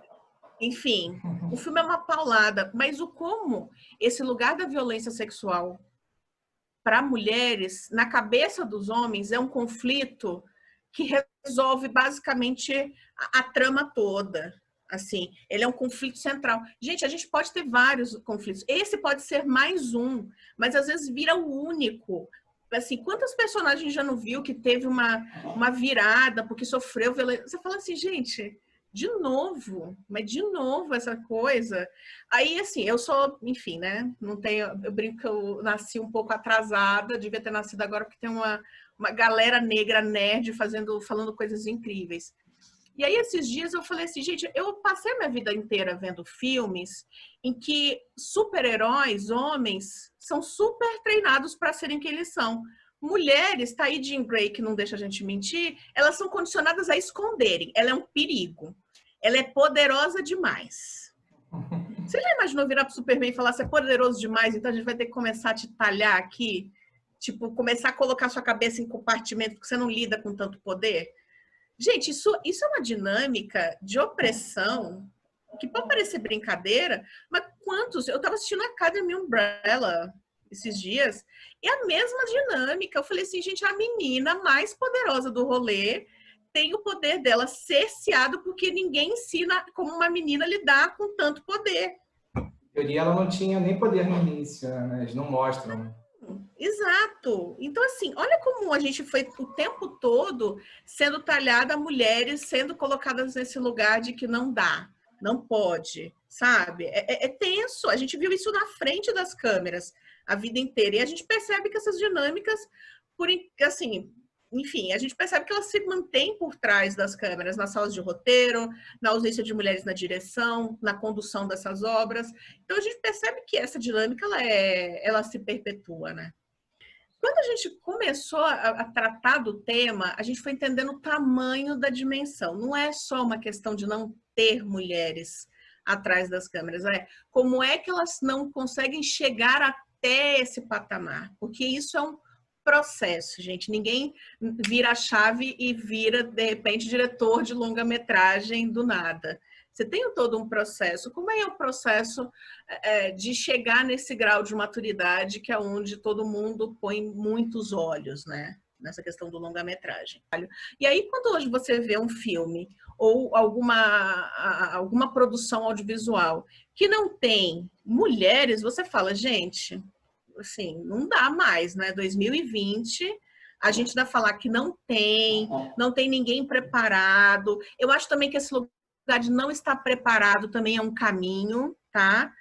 Enfim, o filme é uma paulada, mas como esse lugar da violência sexual para mulheres, na cabeça dos homens, é um conflito que resolve basicamente a trama toda. Assim, ele é um conflito central. Gente, a gente pode ter vários conflitos. Esse pode ser mais um, mas às vezes vira o único. Assim, quantas personagens já não viu que teve uma virada porque sofreu violência? Você fala assim, gente, de novo, mas de novo essa coisa. Aí, assim, eu sou, enfim, né? Não tenho, eu brinco que eu nasci um pouco atrasada, devia ter nascido agora, porque tem uma galera negra nerd falando coisas incríveis. E aí, esses dias eu falei assim, gente, eu passei a minha vida inteira vendo filmes em que super-heróis, homens, são super treinados para serem quem eles são. Mulheres, tá aí Jean Grey, que não deixa a gente mentir, elas são condicionadas a esconderem. Ela é um perigo. Ela é poderosa demais. Você já imaginou virar pro Superman e falar, você é poderoso demais, então a gente vai ter que começar a te talhar aqui? Tipo, começar a colocar sua cabeça em compartimento, porque você não lida com tanto poder? Gente, isso é uma dinâmica de opressão que pode parecer brincadeira, mas quantos? Eu estava assistindo a Academy Umbrella esses dias, e a mesma dinâmica. Eu falei assim, gente, a menina mais poderosa do rolê tem o poder dela cerceado porque ninguém ensina como uma menina lidar com tanto poder. Em teoria, ela não tinha nem poder no início, né? Eles não mostram. Exato. Então, assim, olha como a gente foi o tempo todo sendo talhada a mulheres, sendo colocadas nesse lugar de que não dá, não pode, sabe? É tenso. A gente viu isso na frente das câmeras a vida inteira. E a gente percebe que essas dinâmicas, assim, enfim, a gente percebe que elas se mantêm por trás das câmeras, nas salas de roteiro, na ausência de mulheres na direção, na condução dessas obras. Então, a gente percebe que essa dinâmica, ela se perpetua, né? Quando a gente começou a tratar do tema, a gente foi entendendo o tamanho da dimensão. Não é só uma questão de não ter mulheres atrás das câmeras, é como é que elas não conseguem chegar até esse patamar, porque isso é um processo, gente. Ninguém vira a chave e vira, de repente, diretor de longa-metragem do nada. Você tem todo um processo. Como é o processo de chegar nesse grau de maturidade que é onde todo mundo põe muitos olhos, né? Nessa questão do longa-metragem. E aí, quando hoje você vê um filme ou alguma produção audiovisual que não tem mulheres, você fala, gente, assim, não dá mais, né? 2020, a gente vai falar que não tem ninguém preparado. Eu acho também que esse lugar de não estar preparado também é um caminho, tá?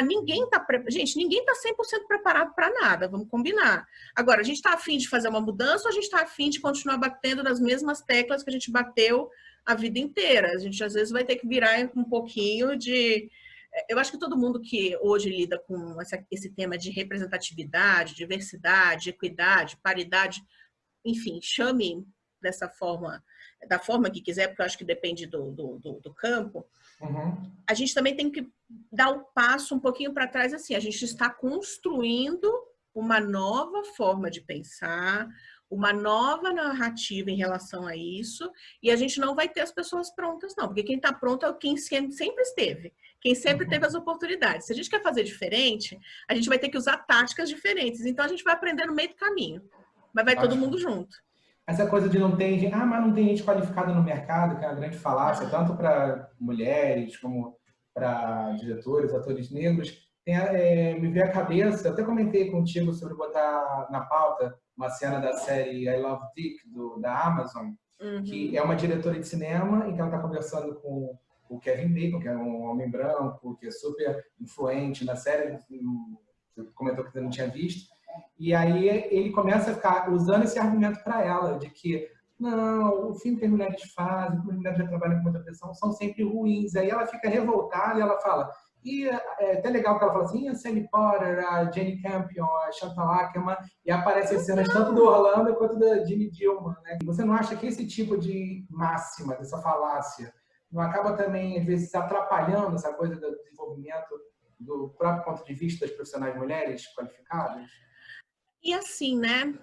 Ninguém tá gente, ninguém tá 100% preparado para nada, vamos combinar. Agora, a gente tá afim de fazer uma mudança ou a gente tá afim de continuar batendo nas mesmas teclas que a gente bateu a vida inteira? A gente às vezes vai ter que virar um pouquinho de... Eu acho que todo mundo que hoje lida com esse tema de representatividade, diversidade, equidade, paridade, enfim, chame dessa forma, da forma que quiser, porque eu acho que depende do campo, a gente também tem que dar um passo um pouquinho para trás, assim, a gente está construindo uma nova forma de pensar, uma nova narrativa em relação a isso, e a gente não vai ter as pessoas prontas, não, porque quem está pronto é quem sempre esteve, quem sempre teve as oportunidades. Se a gente quer fazer diferente, a gente vai ter que usar táticas diferentes, então a gente vai aprender no meio do caminho, mas vai todo mundo junto. Essa coisa de não ter gente, mas não tem gente qualificada no mercado, que é uma grande falácia, tanto para mulheres como para diretores, atores negros, me veio à cabeça, eu até comentei contigo sobre botar na pauta uma cena da série I Love Dick, da Amazon, que é uma diretora de cinema em que ela está conversando com o Kevin Bacon, que é um homem branco, que é super influente na série, você comentou que você não tinha visto, e aí ele começa a ficar usando esse argumento para ela, de que não, o filme que as mulheres fazem, que as mulheres já trabalham com muita pressão, são sempre ruins. Aí ela fica revoltada e ela fala... E é até legal que ela fala assim, a Sally Potter, a Jane Campion, a Chantal Akerman, e aparecem as cenas tanto do Orlando quanto da Jimmy Gilman, né? Você não acha que esse tipo de máxima, dessa falácia, não acaba também, às vezes, atrapalhando essa coisa do desenvolvimento do próprio ponto de vista das profissionais mulheres qualificadas? E assim, né?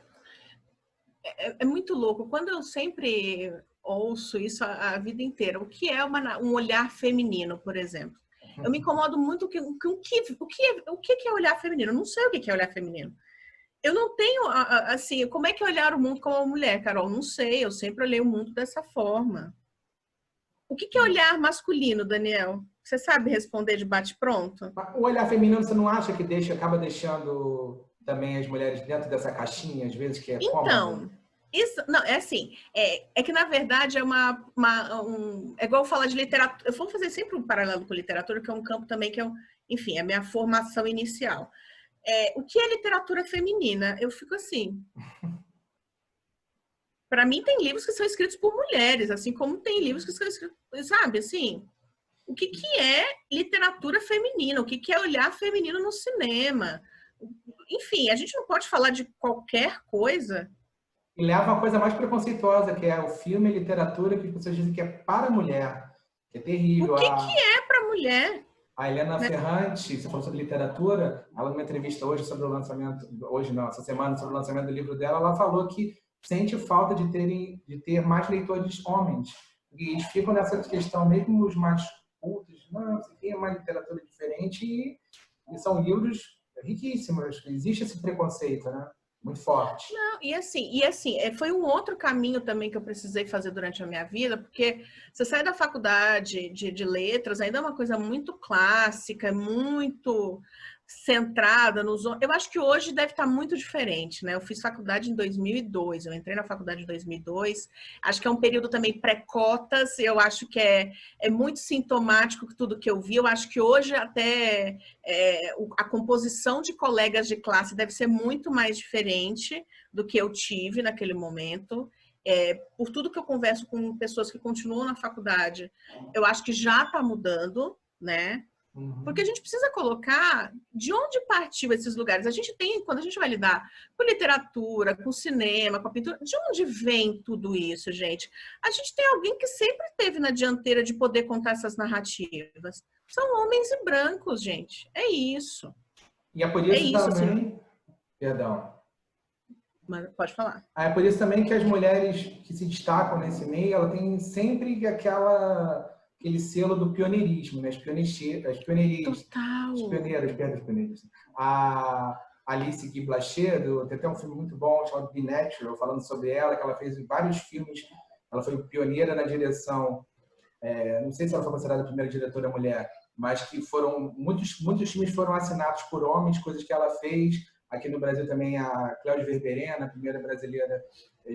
É muito louco. Quando eu sempre ouço isso a vida inteira, o que é um olhar feminino, por exemplo? Eu me incomodo muito com o que é olhar feminino. Eu não sei o que é olhar feminino. Eu não tenho, assim, como é que é olhar o mundo como uma mulher, Carol? Não sei, eu sempre olhei o mundo dessa forma. O que é olhar masculino, Daniel? Você sabe responder de bate-pronto? O olhar feminino, você não acha que acaba deixando também as mulheres dentro dessa caixinha, às vezes, que é cômodo? Então, Isso, não, é assim, é que na verdade é igual falar de literatura, eu vou fazer sempre um paralelo com literatura, que é um campo também que enfim, é a minha formação inicial. O que é literatura feminina? Eu fico assim, para mim tem livros que são escritos por mulheres, assim como tem livros que são escritos, sabe, assim, o que é literatura feminina? O que é olhar feminino no cinema? Enfim, a gente não pode falar de qualquer coisa. E leva a uma coisa mais preconceituosa, que é o filme e literatura, que as pessoas dizem que é para a mulher, que é O terrível. que é para mulher? A Helena Né? Ferrante, você falou sobre literatura, ela numa entrevista hoje sobre o lançamento, hoje não, essa semana, sobre o lançamento do livro dela, ela falou que sente falta de ter mais leitores homens. E eles ficam nessa questão, mesmo os mais cultos, não, isso aqui é uma literatura diferente, e são livros riquíssimos. Existe esse preconceito, né? Muito forte. Não, e assim, foi um outro caminho também que eu precisei fazer durante a minha vida, porque você sai da faculdade de letras, ainda é uma coisa muito clássica, muito centrada nos... Eu acho que hoje deve estar muito diferente, né? Eu fiz faculdade em 2002, eu entrei na faculdade em 2002, acho que é um período também pré-cotas, eu acho que é muito sintomático tudo que eu vi, eu acho que hoje até a composição de colegas de classe deve ser muito mais diferente do que eu tive naquele momento. Por tudo que eu converso com pessoas que continuam na faculdade, eu acho que já está mudando, né? Porque a gente precisa colocar de onde partiu esses lugares. A gente tem, quando a gente vai lidar com literatura, com cinema, com a pintura, de onde vem tudo isso, gente? A gente tem alguém que sempre esteve na dianteira de poder contar essas narrativas. São homens e brancos, gente. É isso. E é por É isso isso, assim. também, perdão, Mas pode falar. é por isso também que as mulheres que se destacam nesse meio, ela tem sempre aquele selo do pioneirismo, né? As pioneiristas, Total. as pioneiras. A Alice Guy Blaché, tem até um filme muito bom chamado Be Natural, falando sobre ela, que ela fez vários filmes. Ela foi pioneira na direção, não sei se ela foi considerada a primeira diretora mulher, mas que muitos filmes foram assinados por homens, coisas que ela fez. Aqui no Brasil também a Cláudia Verberena, a primeira brasileira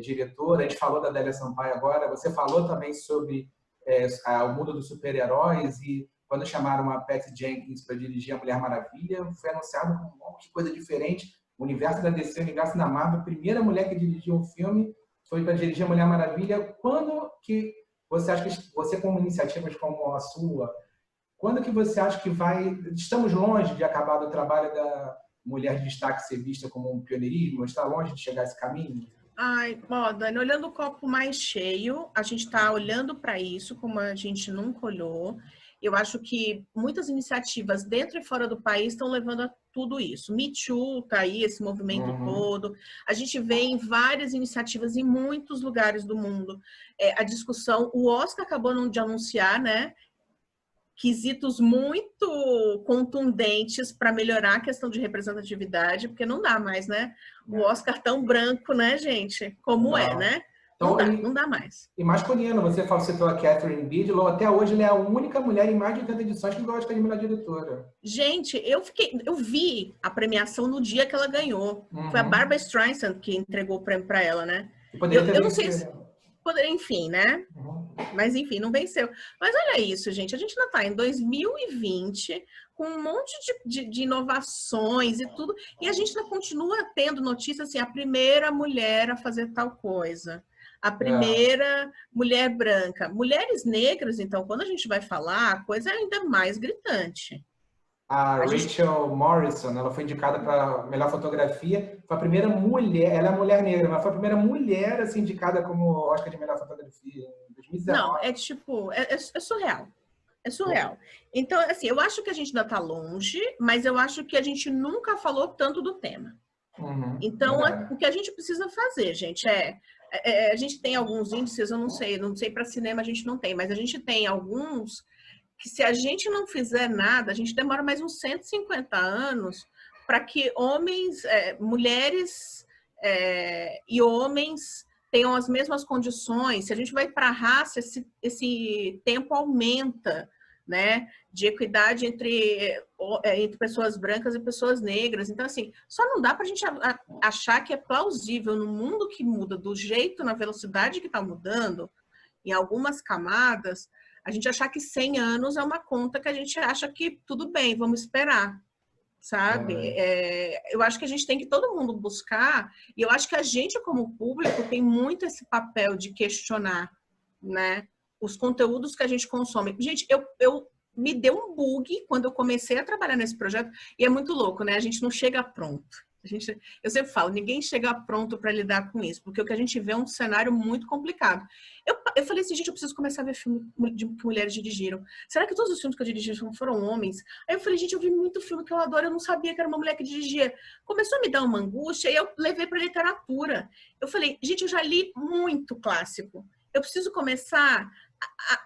diretora. A gente falou da Adélia Sampaio agora. Você falou também sobre o mundo dos super-heróis, e quando chamaram a Patty Jenkins para dirigir a Mulher Maravilha, foi anunciado com um monte de coisa diferente. O universo da DC, o universo da Marvel, a primeira mulher que dirigiu um filme foi para dirigir a Mulher Maravilha. Quando que você acha que você, com iniciativas como a sua, quando que você acha que estamos longe de acabar do trabalho da mulher de destaque ser vista como um pioneirismo? Está longe de chegar a esse caminho? Ai, ó, Dani, olhando o copo mais cheio, a gente está olhando para isso como a gente nunca olhou. Eu acho que muitas iniciativas dentro e fora do país estão levando a tudo isso. Me Too tá aí, esse movimento todo. A gente vê em várias iniciativas em muitos lugares do mundo. A discussão, o Oscar acabou de anunciar, né? Quesitos muito contundentes para melhorar a questão de representatividade, porque não dá mais, né? O Oscar tão branco, né, gente? Como Não. né? Então, não dá mais. E masculino, você citou a Catherine Bigelow, até hoje ela é a única mulher em mais de 80 edições que gosta de melhor diretora. Gente, eu vi a premiação no dia que ela ganhou. Foi a Barbra Streisand que entregou o prêmio para ela, né? Eu não sei se enfim, né? Mas enfim, não venceu. Mas olha isso, gente. A gente ainda está em 2020 com um monte de inovações e tudo, e a gente ainda continua tendo notícia assim, a primeira mulher a fazer tal coisa, a primeira mulher branca. Mulheres negras, então, quando a gente vai falar, a coisa é ainda mais gritante. A Rachel Morrison, ela foi indicada para melhor fotografia. Foi a primeira mulher, ela é mulher negra, mas foi a primeira mulher assim, indicada como Oscar de melhor fotografia em 2019. Não, é tipo, é surreal. É surreal. Então, assim, eu acho que a gente ainda está longe, mas eu acho que a gente nunca falou tanto do tema. Então, o que a gente precisa fazer, gente, a gente tem alguns índices, eu não sei para cinema a gente não tem, mas a gente tem alguns que se a gente não fizer nada, a gente demora mais uns 150 anos para que homens, mulheres e homens tenham as mesmas condições. Se a gente vai para a raça, esse tempo aumenta, né? De equidade entre pessoas brancas e pessoas negras. Então, assim, só não dá para a gente achar que é plausível no mundo que muda do jeito, na velocidade que está mudando, em algumas camadas, a gente achar que 100 anos é uma conta que a gente acha que tudo bem, vamos esperar, sabe? Eu acho que a gente tem que todo mundo buscar, e eu acho que a gente, como público, tem muito esse papel de questionar, né? Os conteúdos que a gente consome. Gente, eu me deu um bug quando eu comecei a trabalhar nesse projeto, e é muito louco, né? A gente não chega pronto. Eu sempre falo, ninguém chega pronto para lidar com isso, porque o que a gente vê é um cenário muito complicado. Eu falei assim, gente, eu preciso começar a ver filme que mulheres dirigiram. Será que todos os filmes que eu dirigi foram homens? Aí eu falei, gente, eu vi muito filme que eu adoro, eu não sabia que era uma mulher que dirigia. Começou a me dar uma angústia e eu levei para literatura. Eu falei, gente, eu já li muito clássico. Eu preciso começar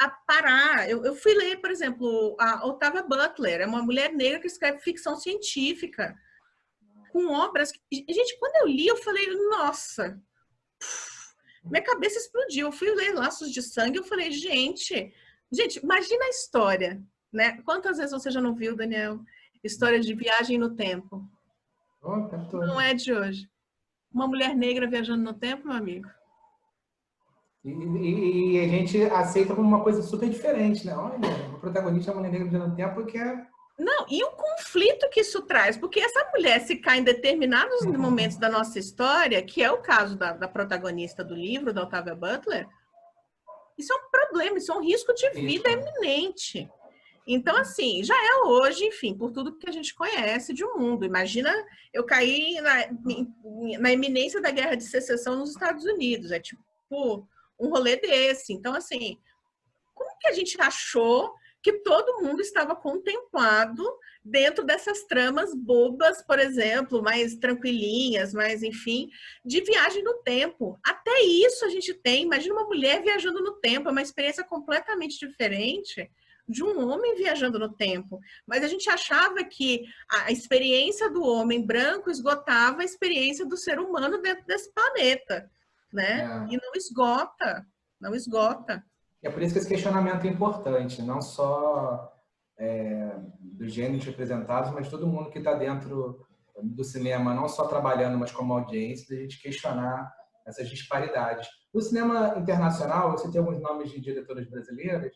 a parar. Eu fui ler, por exemplo, a Octavia Butler, é uma mulher negra que escreve ficção científica, com obras que... Gente, quando eu li, eu falei, nossa, minha cabeça explodiu. Eu fui ler Laços de Sangue, eu falei, gente, imagina a história, né? Quantas vezes você já não viu, Daniel? História de viagem no tempo. Não é de hoje. Uma mulher negra viajando no tempo, meu amigo. E a gente aceita como uma coisa super diferente, né? Olha, o protagonista é uma mulher negra viajando no tempo porque Não, e o conflito que isso traz, porque essa mulher se cai em determinados momentos da nossa história, que é o caso da protagonista do livro, da Octavia Butler, isso é um problema, isso é um risco de vida eminente. Então, assim, já é hoje, enfim, por tudo que a gente conhece de um mundo. Imagina eu cair na iminência da Guerra de Secessão nos Estados Unidos, é tipo um rolê desse. Então, assim, como que a gente achou que todo mundo estava contemplado dentro dessas tramas bobas, por exemplo, mais tranquilinhas, mais, enfim, de viagem no tempo? Até isso a gente tem. Imagina uma mulher viajando no tempo, é uma experiência completamente diferente de um homem viajando no tempo. Mas a gente achava que a experiência do homem branco esgotava a experiência do ser humano dentro desse planeta, né? E não esgota, não esgota. É por isso que esse questionamento é importante, não só dos gêneros representados, mas todo mundo que está dentro do cinema, não só trabalhando, mas como audiência, da gente questionar essas disparidades. No cinema internacional, você tem alguns nomes de diretoras brasileiras,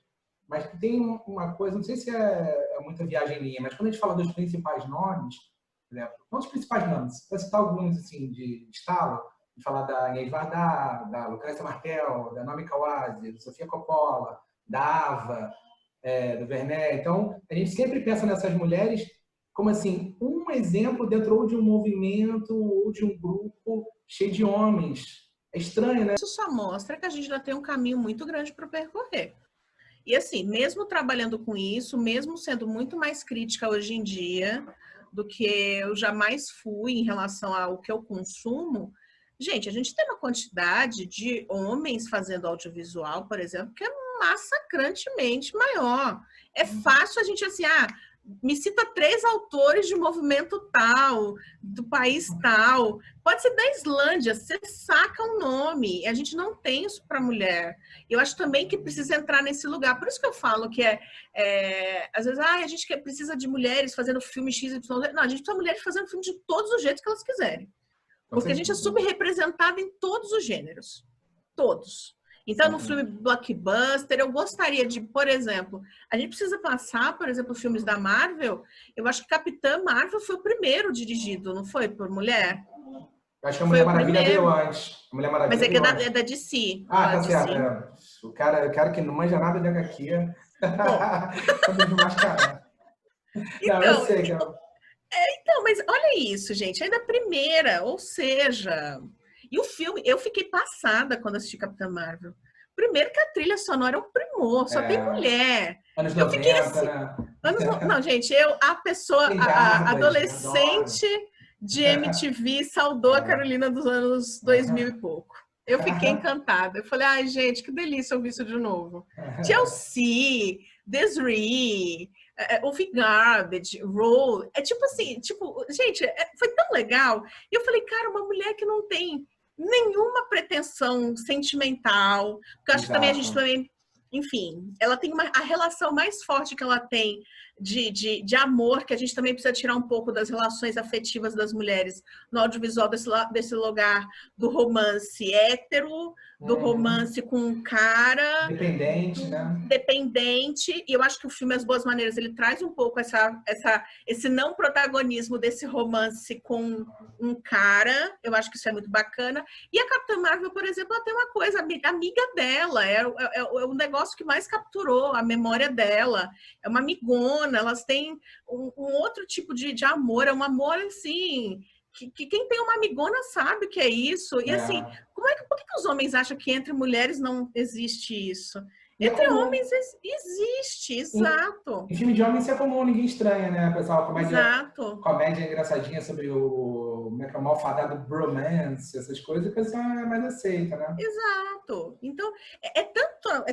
mas tem uma coisa, não sei se é muita viagem minha, mas quando a gente fala dos principais nomes, por exemplo, não os principais nomes, vou citar alguns assim, de estalo, falar da Inês Vardá, da Lucrécia Martel, da Naomi Kawase, da Sofia Coppola, da Ava, do Werner. Então, a gente sempre pensa nessas mulheres como assim, um exemplo dentro ou de um movimento ou de um grupo cheio de homens. É estranho, né? Isso só mostra que a gente ainda tem um caminho muito grande para percorrer. E assim, mesmo trabalhando com isso, mesmo sendo muito mais crítica hoje em dia do que eu jamais fui em relação ao que eu consumo, gente, a gente tem uma quantidade de homens fazendo audiovisual, por exemplo, que é massacrantemente maior. É fácil a gente assim, me cita 3 autores de movimento tal, do país tal. Pode ser da Islândia, você saca um nome. A gente não tem isso para mulher. Eu acho também que precisa entrar nesse lugar. Por isso que eu falo que às vezes, a gente precisa de mulheres fazendo filme X, Y. Não, a gente precisa de mulheres fazendo filme de todos os jeitos que elas quiserem. Porque a gente é subrepresentada em todos os gêneros. Todos. Então, no filme blockbuster, eu gostaria de, por exemplo, a gente precisa passar, por exemplo, filmes da Marvel. Eu acho que Capitã Marvel foi o primeiro dirigido, não foi? Por mulher? Eu acho que a Mulher Maravilha veio antes. A Mulher Maravilha mas é da DC. Tá certo. O cara que não manja nada de HQ. Então, eu sei que então, mas olha isso, gente. É da primeira, ou seja... E o filme, eu fiquei passada quando assisti Capitã Marvel. Primeiro que a trilha sonora é um primor, só tem mulher. Anos 90, fiquei assim, né? Não, gente, a adolescente de MTV saudou a Carolina dos anos 2000 e pouco. Eu fiquei encantada. Eu falei, ai, gente, que delícia ouvir isso de novo. Chelsea, Desiree, Ouvir Garbage, Roll. É tipo assim, gente, foi tão legal. E eu falei, cara, uma mulher que não tem nenhuma pretensão sentimental. Porque eu acho que também a gente também enfim, ela tem a relação mais forte que ela tem de amor, que a gente também precisa tirar um pouco das relações afetivas das mulheres no audiovisual desse lugar do romance hétero, do Uhum. romance com um cara, Dependente, do né? dependente. E eu acho que o filme As Boas Maneiras, ele traz um pouco esse não protagonismo desse romance com um cara. Eu acho que isso é muito bacana. E a Capitã Marvel, por exemplo, ela tem uma coisa, amiga dela, é o negócio que mais capturou a memória dela. É uma amigona, elas têm um outro tipo de amor, é um amor assim. Que quem tem uma amigona sabe o que é isso. E assim, É. por que os homens acham que entre mulheres não existe isso? E é Entre comum. homens existe, Em, exato. em filme de homem isso é comum, ninguém estranha, né? Pessoal, Exato. comédia engraçadinha sobre o como é que é, o malfadado bromance, essas coisas, o pessoal é mais aceita, né? Exato. Então, é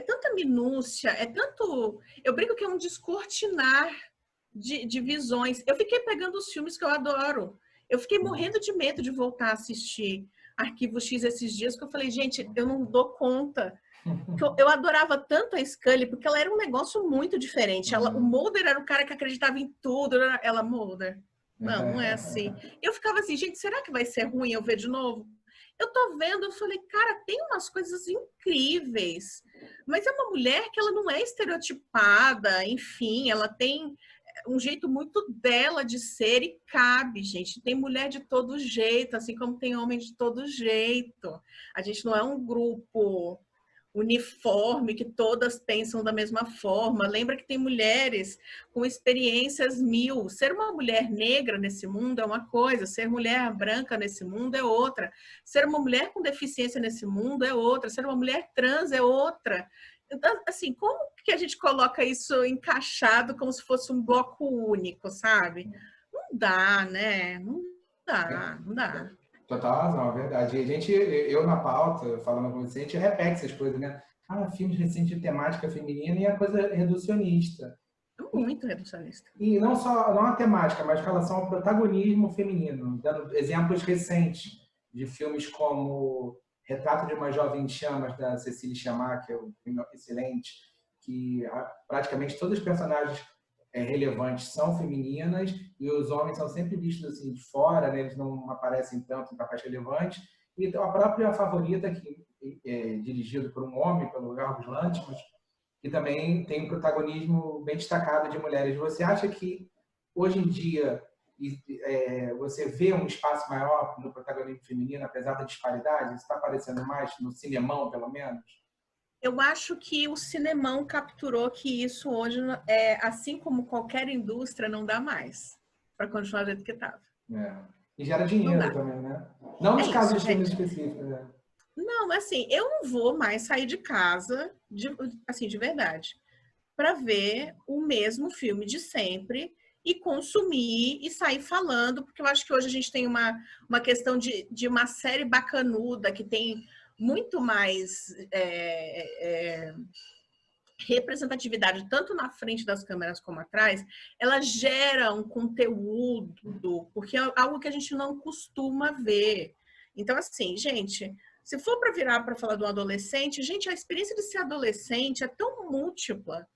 tanta minúcia, é tanto. Eu brinco que é um descortinar de visões. Eu fiquei pegando os filmes que eu adoro. Eu fiquei morrendo de medo de voltar a assistir Arquivo X esses dias, que eu falei, gente, eu não dou conta. Eu adorava tanto a Scully, porque ela era um negócio muito diferente. O Mulder era o cara que acreditava em tudo. Ela, Mulder. Não, não é assim. Eu ficava assim, gente, será que vai ser ruim eu ver de novo? Eu tô vendo, eu falei, cara, tem umas coisas incríveis. Mas é uma mulher que ela não é estereotipada, enfim, ela tem um jeito muito dela de ser e cabe, gente. Tem mulher de todo jeito, assim como tem homem de todo jeito. A gente não é um grupo uniforme, que todas pensam da mesma forma. Lembra que tem mulheres com experiências mil. Ser uma mulher negra nesse mundo é uma coisa, ser mulher branca nesse mundo é outra. Ser uma mulher com deficiência nesse mundo é outra. Ser uma mulher trans é outra. Então, assim, como que a gente coloca isso encaixado como se fosse um bloco único, sabe? Não dá, né? Não dá, não dá. Total razão, é verdade. E a gente, eu na pauta, falando com você, a gente repete essas coisas, né? Ah, filmes recentes de temática feminina e a coisa reducionista. É muito reducionista. E não só, não a temática, mas em relação ao protagonismo feminino, dando exemplos recentes de filmes como Retrato de uma Jovem em Chamas, da Cecília Schumacher, um filme excelente, que praticamente todos os personagens relevantes são femininas e os homens são sempre vistos assim de fora, né? Eles não aparecem tanto em papéis relevantes. E a própria Favorita, que é dirigido por um homem, pelo Yorgos Lanthimos, que também tem um protagonismo bem destacado de mulheres. Você acha que hoje em dia você vê um espaço maior no protagonismo feminino, apesar da disparidade? Isso está aparecendo mais no cinemão, pelo menos? Eu acho que o cinemão capturou que isso hoje, assim como qualquer indústria, não dá mais para continuar do jeito que estava. É. E gera Não dinheiro dá. também, né? Não É nos isso, casos de filmes gente. específicos. Né? Não, assim, eu não vou mais sair de casa, assim, de verdade, para ver o mesmo filme de sempre e consumir e sair falando, porque eu acho que hoje a gente tem uma questão de uma série bacanuda que tem muito mais representatividade, tanto na frente das câmeras como atrás, ela gera um conteúdo, porque é algo que a gente não costuma ver. Então, assim, gente, se for para virar para falar de um adolescente, gente, a experiência de ser adolescente é tão múltipla.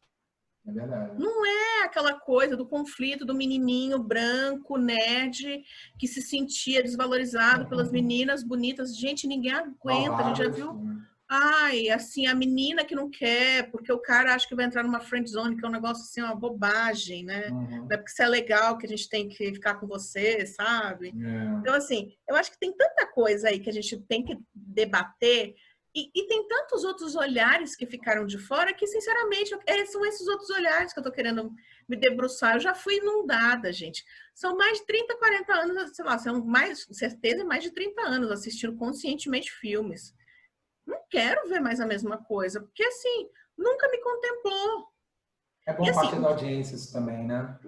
É verdade. Não é aquela coisa do conflito do menininho branco, nerd, que se sentia desvalorizado pelas meninas bonitas. Gente, ninguém aguenta. A gente já Malvadas. viu. Ai, assim, a menina que não quer, porque o cara acha que vai entrar numa friend zone, que é um negócio assim, uma bobagem, né? Não é porque você é legal que a gente tem que ficar com você, sabe? Então, assim, eu acho que tem tanta coisa aí que a gente tem que debater. E tem tantos outros olhares que ficaram de fora que, sinceramente, são esses outros olhares que eu tô querendo me debruçar. Eu já fui inundada, gente. São mais de 30, 40 anos, sei lá, são mais, certeza, mais de 30 anos assistindo conscientemente filmes. Não quero ver mais a mesma coisa, porque, assim, nunca me contemplou. É E, bom parte assim, da audiência isso também, né?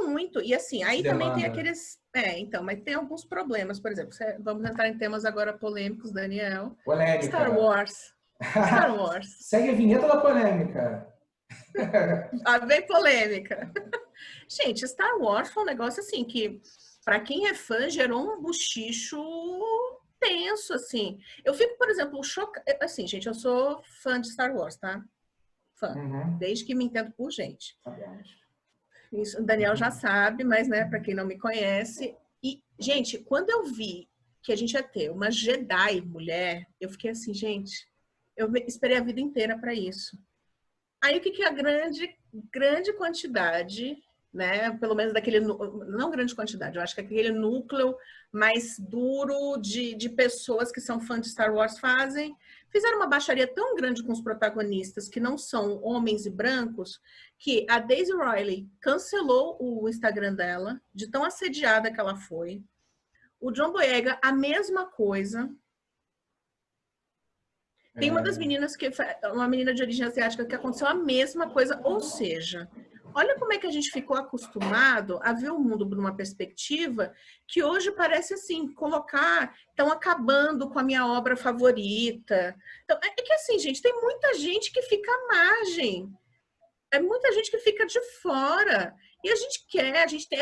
muito. E, assim, Se aí também tem demanda. aqueles... então, mas tem alguns problemas. Por exemplo, vamos entrar em temas agora polêmicos, Daniel. Star Polêmica. Wars. Star Wars. Segue a vinheta da polêmica. Bem polêmica. Gente, Star Wars foi um negócio assim que, para quem é fã, gerou um bochicho tenso, assim. Eu fico, por exemplo, chocada. Assim, gente, eu sou fã de Star Wars, tá? fã, Uhum. desde que me entendo por gente. Sabemos. Isso, o Daniel já sabe, mas, né, para quem não me conhece. E, gente, quando eu vi que a gente ia ter uma Jedi mulher, eu fiquei assim, gente, eu esperei a vida inteira para isso. Aí o que é a grande quantidade, né? Pelo menos daquele, não grande quantidade, eu acho que aquele núcleo mais duro de pessoas que são fãs de Star Wars fizeram uma baixaria tão grande com os protagonistas que não são homens e brancos, que a Daisy Ridley cancelou o Instagram dela, de tão assediada que ela foi. O John Boyega, a mesma coisa. Tem uma das meninas uma menina de origem asiática que aconteceu a mesma coisa, ou seja, olha como é que a gente ficou acostumado a ver o mundo por uma perspectiva que hoje parece assim, estão acabando com a minha obra favorita. Então, é que assim, gente, tem muita gente que fica à margem. É muita gente que fica de fora. E a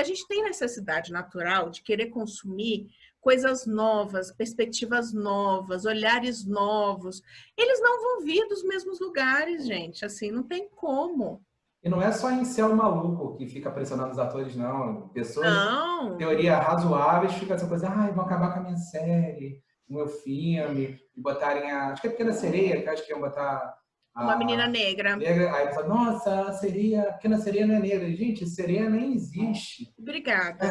gente tem necessidade natural de querer consumir coisas novas, perspectivas novas, olhares novos. Eles não vão vir dos mesmos lugares, gente. Assim, não tem como. E não é só incel maluco que fica pressionando os atores, não. Pessoas, Não. em teoria, razoáveis, ficam essa coisa, vão acabar com a minha série, o meu filme, e botarem acho que é Pequena Sereia, que acho que iam botar Uma menina negra. Aí você fala, nossa, a Pequena Sereia não é negra. Gente, sereia nem existe. Obrigada.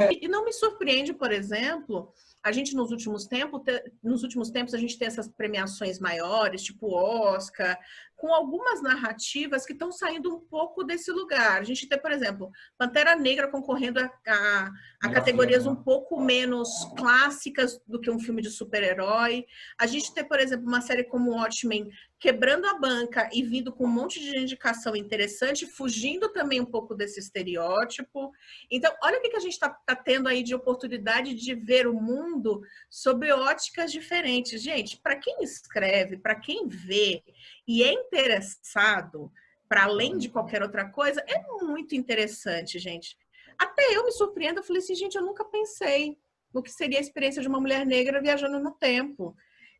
E não me surpreende, por exemplo, a gente nos últimos tempos a gente tem essas premiações maiores, tipo Oscar, com algumas narrativas que estão saindo um pouco desse lugar. A gente tem, por exemplo, Pantera Negra concorrendo a categorias um pouco menos clássicas do que um filme de super-herói. A gente tem, por exemplo, uma série como Watchmen quebrando a banca e vindo com um monte de indicação interessante, fugindo também um pouco desse estereótipo. Então, olha o que a gente está tendo aí de oportunidade de ver o mundo sob óticas diferentes. Gente, para quem escreve, para quem vê e é interessado, para além de qualquer outra coisa, é muito interessante, gente. Até eu me surpreendo, eu falei assim, gente, eu nunca pensei no que seria a experiência de uma mulher negra viajando no tempo.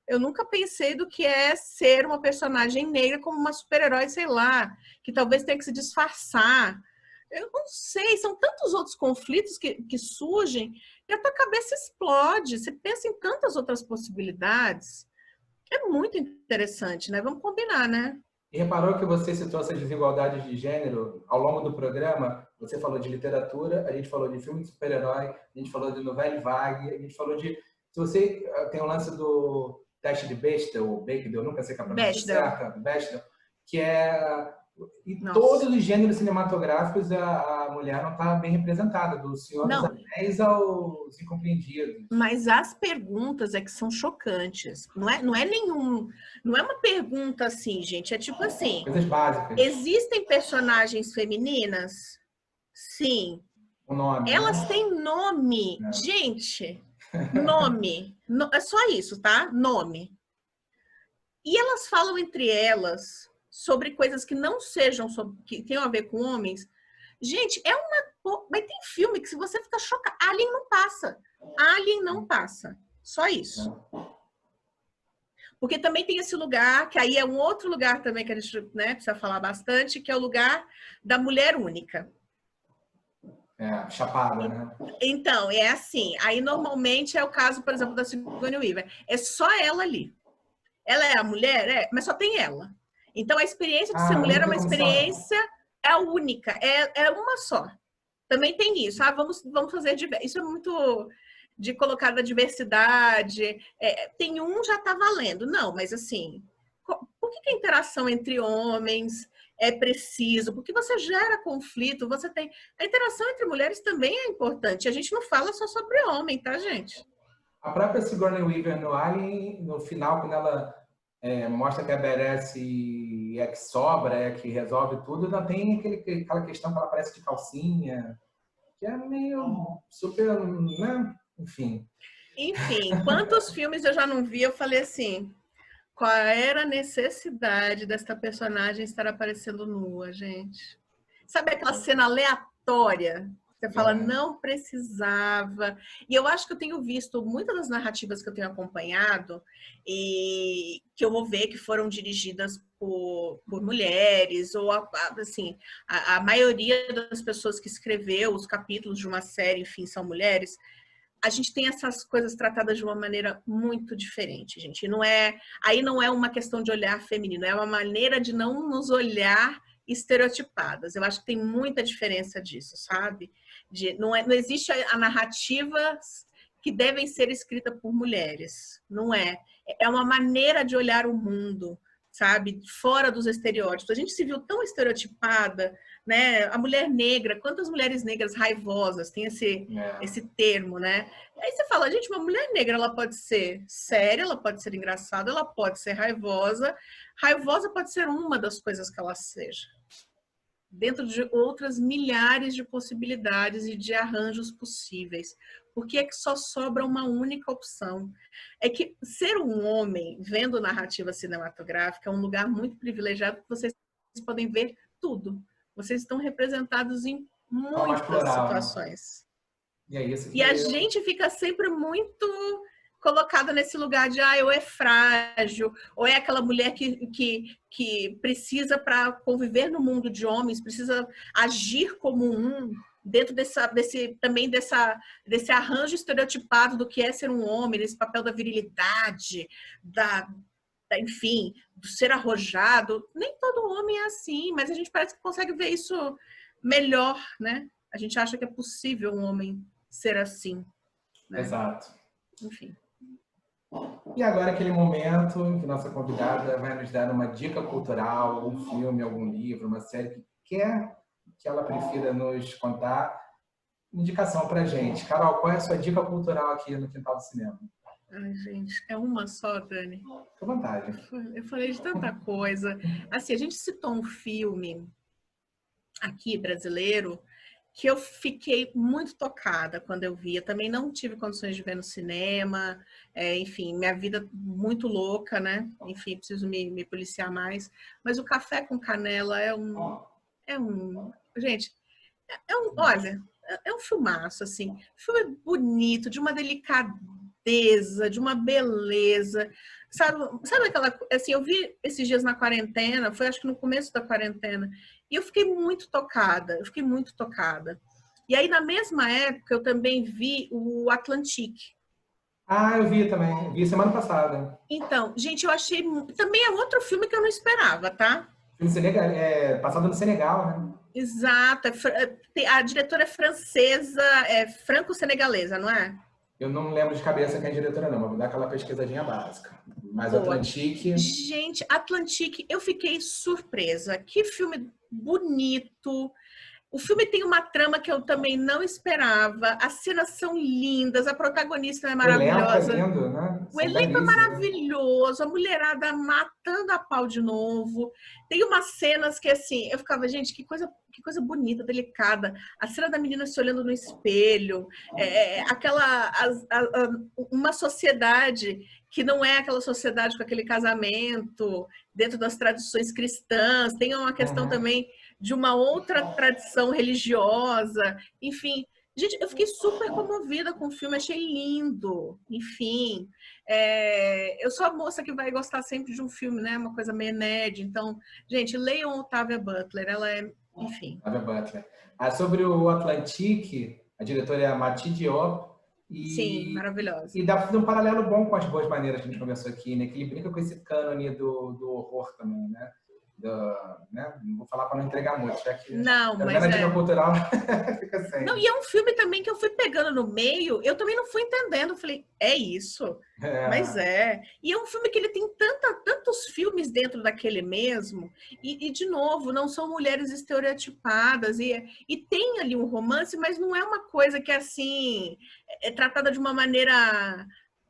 Eu nunca pensei do que é ser uma personagem negra como uma super-herói, sei lá, que talvez tenha que se disfarçar. Eu não sei, são tantos outros conflitos que surgem e a tua cabeça explode. Você pensa em tantas outras possibilidades. É muito interessante, né? Vamos combinar, né? E reparou que você citou essas desigualdades de gênero ao longo do programa? Você falou de literatura, a gente falou de filme de super-herói, a gente falou de novela vague, a gente falou de... Se você tem o lance do teste de Bechdel, ou Bechdel, eu nunca sei a pronúncia certa, Bechdel, que é... Em todos os gêneros cinematográficos, a mulher não está bem representada, do Senhor dos Anéis aos Incompreendidos. Mas as perguntas é que são chocantes. Não é uma pergunta assim, gente. É tipo assim. Coisas básicas. Existem personagens femininas? Sim. O nome. Elas têm nome. Gente, nome. É só isso, tá? Nome. E elas falam entre elas sobre coisas que não sejam, que tenham a ver com homens. Gente, mas tem filme que se você ficar chocado, Alien não passa. Alien não passa. Só isso. Porque também tem esse lugar, que aí é um outro lugar também que a gente, né, precisa falar bastante, que é o lugar da mulher única. Chapada, né? Então, é assim. Aí normalmente é o caso, por exemplo, da Sigourney Weaver. É só ela ali. Ela é a mulher, mas só tem ela. Então a experiência de ser mulher é uma experiência única, é uma só. Também tem isso. Vamos fazer isso é muito de colocar da diversidade. Tem já está valendo. Não, mas assim, por que a interação entre homens é preciso? Porque você gera conflito, você tem... A interação entre mulheres também é importante. A gente não fala só sobre homem, tá, gente? A própria Sigourney Weaver no Alien, no final, quando ela mostra que a badass é que sobra, é que resolve tudo, ainda tem aquela questão que ela parece de calcinha, que é meio super, né? Enfim. Enfim, quantos filmes eu já não vi, eu falei assim, qual era a necessidade desta personagem estar aparecendo nua, gente? Sabe aquela cena aleatória? Você fala, não precisava. E eu acho que eu tenho visto muitas das narrativas que eu tenho acompanhado e que eu vou ver que foram dirigidas por mulheres, ou assim, a maioria das pessoas que escreveu os capítulos de uma série, enfim, são mulheres. A gente tem essas coisas tratadas de uma maneira muito diferente, gente. Aí não é uma questão de olhar feminino, é uma maneira de não nos olhar estereotipadas. Eu acho que tem muita diferença disso, sabe? Não existe a narrativa que devem ser escritas por mulheres. Não é. É uma maneira de olhar o mundo, sabe? Fora dos estereótipos. A gente se viu tão estereotipada, né? A mulher negra, quantas mulheres negras raivosas, tem esse termo, né? Aí você fala, gente, uma mulher negra, ela pode ser séria, ela pode ser engraçada, ela pode ser raivosa. Raivosa pode ser uma das coisas que ela seja. Dentro de outras milhares de possibilidades e de arranjos possíveis. Por que é que só sobra uma única opção? É que ser um homem, vendo narrativa cinematográfica, é um lugar muito privilegiado, que vocês podem ver tudo. Vocês estão representados em muitas situações. E a gente fica sempre muito colocada nesse lugar de, ou é frágil, ou é aquela mulher que precisa, para conviver no mundo de homens, precisa agir como dentro desse arranjo estereotipado do que é ser um homem, desse papel da virilidade, enfim, do ser arrojado. Nem todo homem é assim, mas a gente parece que consegue ver isso melhor, né? A gente acha que é possível um homem ser assim, né? Exato. Enfim. E agora aquele momento em que nossa convidada vai nos dar uma dica cultural, algum filme, algum livro, uma série que quer que ela prefira nos contar. Indicação pra gente. Carol, qual é a sua dica cultural aqui no Quintal do Cinema? Ai, gente, é uma só, Dani. Fica à vontade. Eu falei de tanta coisa. Assim, a gente citou um filme aqui, brasileiro, que eu fiquei muito tocada quando eu vi. Eu também não tive condições de ver no cinema. Enfim, minha vida muito louca, né? Enfim, preciso me policiar mais. Mas o Café com Canela gente, olha, é um filmaço, assim. Filme bonito, de uma delicadeza, de uma beleza. Sabe aquela... Assim, eu vi esses dias na quarentena, foi acho que no começo da quarentena, e eu fiquei muito tocada, E aí, na mesma época, eu também vi o Atlantique. Ah, eu vi também. Vi semana passada. Então, gente, eu achei... Também é outro filme que eu não esperava, tá? Filme Senegal, passado no Senegal, né? Exato. A diretora é francesa, franco-senegalesa, não é? Eu não lembro de cabeça quem é a diretora, não. Vou dar aquela pesquisadinha básica. Mas Atlantique... Gente, Atlantique, eu fiquei surpresa. Que filme bonito. O filme tem uma trama que eu também não esperava. As cenas são lindas, a protagonista é maravilhosa. O elenco é lindo, né? O elenco é maravilhoso, a mulherada matando a pau de novo. Tem umas cenas que, assim, eu ficava, gente, que coisa bonita, delicada. A cena da menina se olhando no espelho, uma sociedade que não é aquela sociedade com aquele casamento dentro das tradições cristãs. Tem uma questão também de uma outra tradição religiosa. Enfim, gente, eu fiquei super comovida com o filme, achei lindo. Enfim, eu sou a moça que vai gostar sempre de um filme, né? Uma coisa meio nerd. Então, gente, leiam Octavia Butler. Ela é, enfim. Octavia Butler. Sobre o Atlantique, a diretora é a Mati Diop. Sim, maravilhosa. E dá para fazer um paralelo bom com As Boas Maneiras que a gente conversou aqui, né? Que ele brinca com esse cânone do horror também, né? Né? Não vou falar para não entregar muito, já que não, mas a dica cultural fica sem. Não, e é um filme também que eu fui pegando no meio, eu também não fui entendendo, falei, é isso? Mas E é um filme que ele tem tantos filmes dentro daquele mesmo, e de novo, não são mulheres estereotipadas, e tem ali um romance, mas não é uma coisa que, assim, é tratada de uma maneira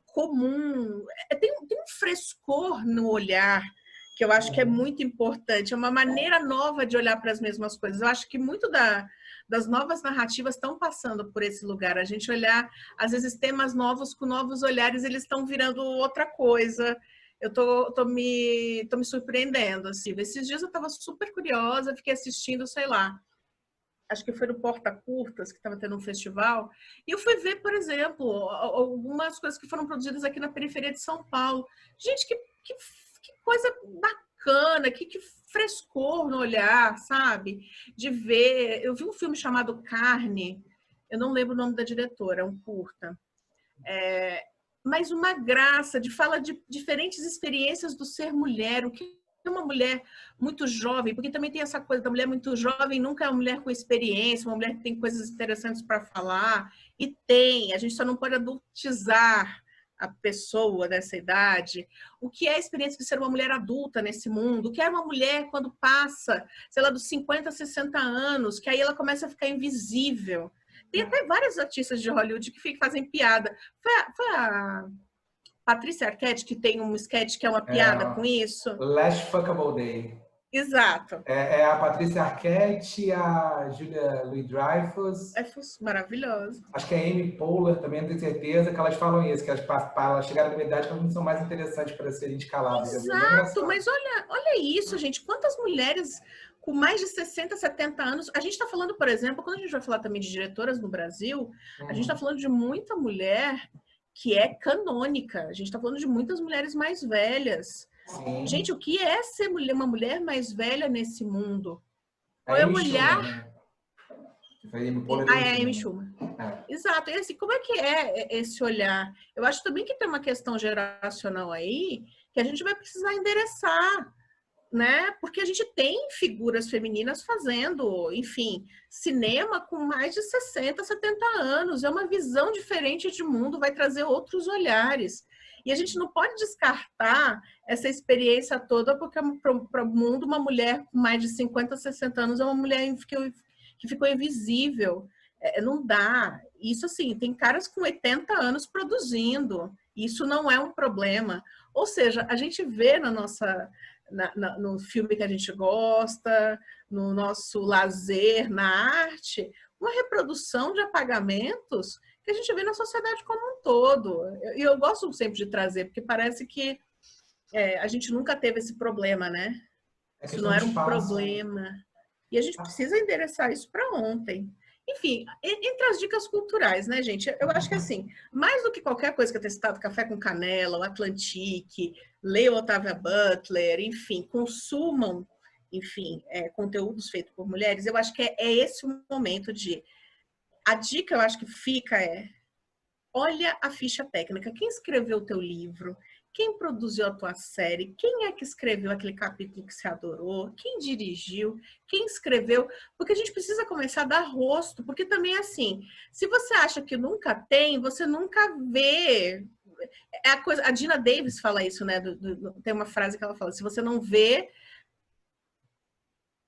comum. Tem um frescor no olhar, que eu acho que é muito importante, é uma maneira nova de olhar para as mesmas coisas. Eu acho que muito das novas narrativas estão passando por esse lugar. A gente olhar, às vezes, temas novos com novos olhares, eles estão virando outra coisa. Eu tô me surpreendendo, assim. Esses dias eu estava super curiosa, fiquei assistindo, sei lá, acho que foi no Porta Curtas, que estava tendo um festival, e eu fui ver, por exemplo, algumas coisas que foram produzidas aqui na periferia de São Paulo. Gente, que coisa bacana, que frescor no olhar, sabe? De ver. Eu vi um filme chamado Carne, eu não lembro o nome da diretora, é um curta. Mas uma graça de fala de diferentes experiências do ser mulher, o que é uma mulher muito jovem, porque também tem essa coisa da mulher muito jovem, nunca é uma mulher com experiência, uma mulher que tem coisas interessantes para falar, e a gente só não pode adultizar a pessoa dessa idade, o que é a experiência de ser uma mulher adulta nesse mundo, o que é uma mulher quando passa, sei lá, dos 50 a 60 anos, que aí ela começa a ficar invisível. Tem até vários artistas de Hollywood que fazem piada. Foi a Patrícia Arquette que tem um sketch que é uma piada com isso? Last Fuckable Day. Exato. É a Patrícia Arquette, a Julia Louis-Dreyfus. É maravilhoso. Acho que a Amy Poehler também, não tenho certeza, que elas falam isso, que elas chegaram na idade que elas não são mais interessantes para serem escaladas. Exato, mas olha isso, gente. Quantas mulheres com mais de 60, 70 anos... A gente está falando, por exemplo, quando a gente vai falar também de diretoras no Brasil, a gente está falando de muita mulher que é canônica. A gente está falando de muitas mulheres mais velhas. Sim. Gente, o que é ser uma mulher mais velha nesse mundo? Qual é o olhar... É Amy Schumer. Exato. E assim, como é que é esse olhar? Eu acho também que tem uma questão geracional aí que a gente vai precisar endereçar, né? Porque a gente tem figuras femininas fazendo, enfim, cinema com mais de 60, 70 anos. É uma visão diferente de mundo, vai trazer outros olhares. E a gente não pode descartar essa experiência toda, porque para o mundo, uma mulher com mais de 50, 60 anos é uma mulher que ficou invisível. Não dá. Isso, assim, tem caras com 80 anos produzindo. Isso não é um problema. Ou seja, a gente vê no filme que a gente gosta, no nosso lazer, na arte, uma reprodução de apagamentos que a gente vê na sociedade como um todo. E eu gosto sempre de trazer, porque parece que a gente nunca teve esse problema, né? Isso não era um problema. E a gente precisa endereçar isso para ontem. Enfim, entre as dicas culturais, né, gente? Eu acho que, assim, mais do que qualquer coisa que eu tenha citado, Café com Canela, o Atlantique, leiam Octavia Butler, enfim, consumam, enfim, conteúdos feitos por mulheres, eu acho que é esse o momento de... A dica, eu acho que fica olha a ficha técnica. Quem escreveu o teu livro? Quem produziu a tua série? Quem é que escreveu aquele capítulo que você adorou? Quem dirigiu? Quem escreveu? Porque a gente precisa começar a dar rosto, porque também é assim, se você acha que nunca tem, você nunca vê. A Dina Davis fala isso, né? Tem uma frase que ela fala, se você não vê...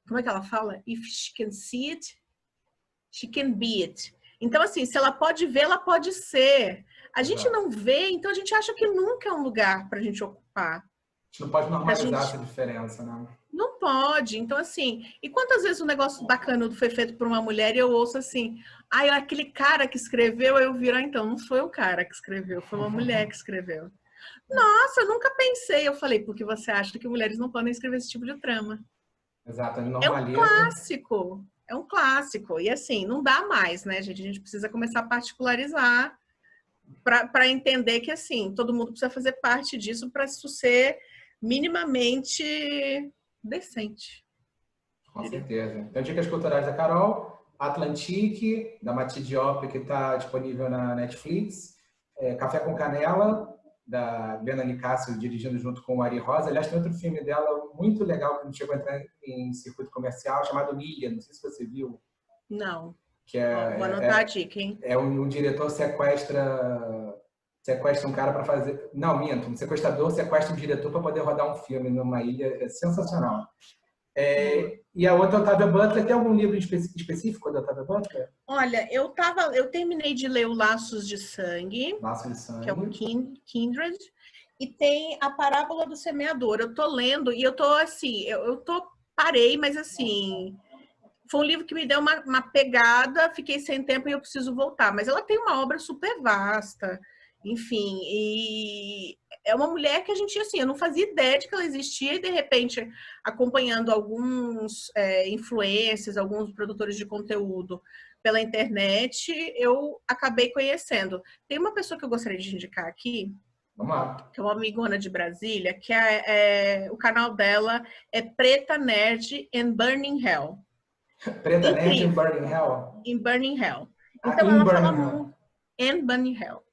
Como é que ela fala? If she can see it, she can be it. Então, assim, se ela pode ver, ela pode ser. A gente não vê, então a gente acha que nunca é um lugar para a gente ocupar. A gente não pode normalizar essa diferença, né? Não pode. Então, assim, e quantas vezes um negócio bacana foi feito por uma mulher e eu ouço assim, aquele cara que escreveu, eu viro, então, não foi o cara que escreveu, foi uma mulher que escreveu. Nossa, eu nunca pensei. Eu falei, porque você acha que mulheres não podem escrever esse tipo de trama. Exato, é um clássico. É um clássico. E assim, não dá mais, né, gente? A gente precisa começar a particularizar para entender que, assim, todo mundo precisa fazer parte disso para isso ser minimamente decente. Com certeza. Então, dicas culturais da Carol, Atlantique, da Mati Diop, que está disponível na Netflix, Café com Canela, da Brenda Nicásio, dirigindo junto com o Ari Rosa. Aliás, tem outro filme dela muito legal, que não chegou a entrar em circuito comercial, chamado Milha, não sei se você viu. Não. Que vou anotar a dica, hein? Um diretor sequestra um cara para fazer... Não, minto. Um sequestrador sequestra um diretor para poder rodar um filme numa ilha. É sensacional. E a outra, Octavia Butler, tem algum livro específico da Octavia Butler? Olha, eu terminei de ler o Laços de Sangue, que é o Kindred, e tem a Parábola do Semeador. Eu tô lendo e eu tô assim, parei, mas assim, foi um livro que me deu uma pegada, fiquei sem tempo e eu preciso voltar. Mas ela tem uma obra super vasta. enfim, e é uma mulher que a gente, assim, eu não fazia ideia de que ela existia e, de repente, acompanhando alguns influencers, alguns produtores de conteúdo pela internet, eu acabei conhecendo. Tem uma pessoa que eu gostaria de indicar aqui, Vamos lá. que é uma amigona de Brasília, que o canal dela é Preta Nerd and Burning Hell. Preta Nerd em Incrível. Burning Hell? In Burning Hell. Ah, Então, in ela fala Burning Hell. muito... And Burning Hell.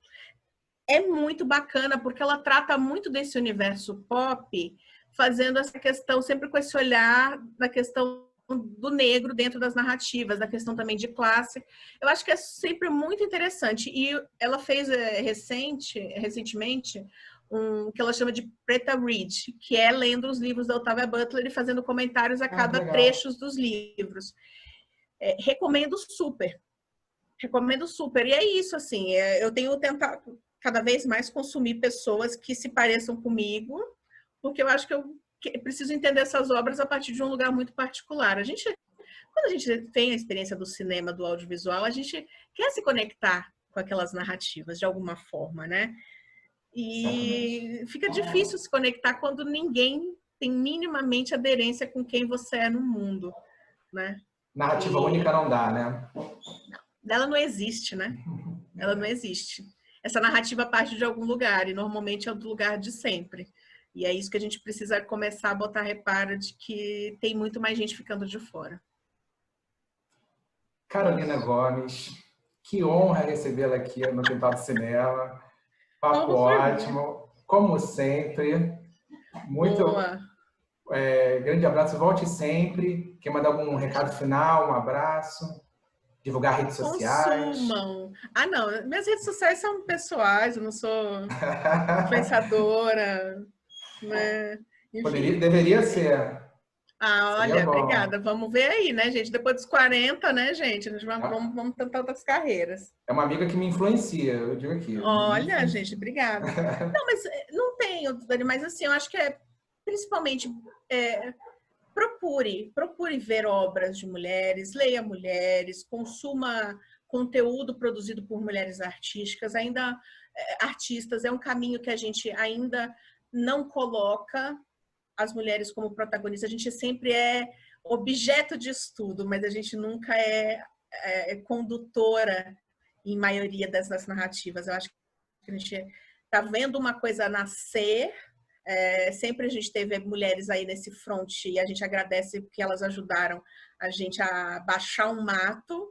É muito bacana, porque ela trata muito desse universo pop, fazendo essa questão, sempre com esse olhar da questão do negro dentro das narrativas, da questão também de classe. Eu acho que é sempre muito interessante. E ela fez recentemente um que ela chama de Preta Read, que é lendo os livros da Octavia Butler e fazendo comentários a cada trecho dos livros. Recomendo super. Recomendo super. E é isso, assim, eu tenho tentado cada vez mais consumir pessoas que se pareçam comigo, porque eu acho que eu preciso entender essas obras a partir de um lugar muito particular. Quando a gente tem a experiência do cinema, do audiovisual, a gente quer se conectar com aquelas narrativas de alguma forma, né? E fica difícil se conectar quando ninguém tem minimamente aderência com quem você é no mundo, né? Narrativa única não dá, né? Ela não existe, né? Ela não existe. Essa narrativa parte de algum lugar, e normalmente é do lugar de sempre. E é isso que a gente precisa começar a botar reparo de que tem muito mais gente ficando de fora. Carolina Gomes, que honra recebê-la aqui no Quintal do Cinema. Papo ótimo, como sempre. Muito grande abraço, volte sempre. Quer mandar algum recado final, um abraço? Divulgar redes sociais? Consumam. Ah, não. Minhas redes sociais são pessoais, eu não sou influenciadora, né? Enfim. Deveria ser. Ah, olha, obrigada. Vamos ver aí, né, gente? Depois dos 40, né, gente? Vamos tentar outras carreiras. É uma amiga que me influencia, eu digo aqui. Olha, gente, obrigada. Não, mas não tenho, Dani, mas assim, eu acho que principalmente procure ver obras de mulheres, leia mulheres, consuma conteúdo produzido por mulheres artísticas, artistas, é um caminho que a gente ainda não coloca as mulheres como protagonistas, a gente sempre é objeto de estudo, mas a gente nunca é condutora em maioria dessas narrativas. Eu acho que a gente está vendo uma coisa nascer, sempre a gente teve mulheres aí nesse front e a gente agradece porque elas ajudaram a gente a baixar um mato,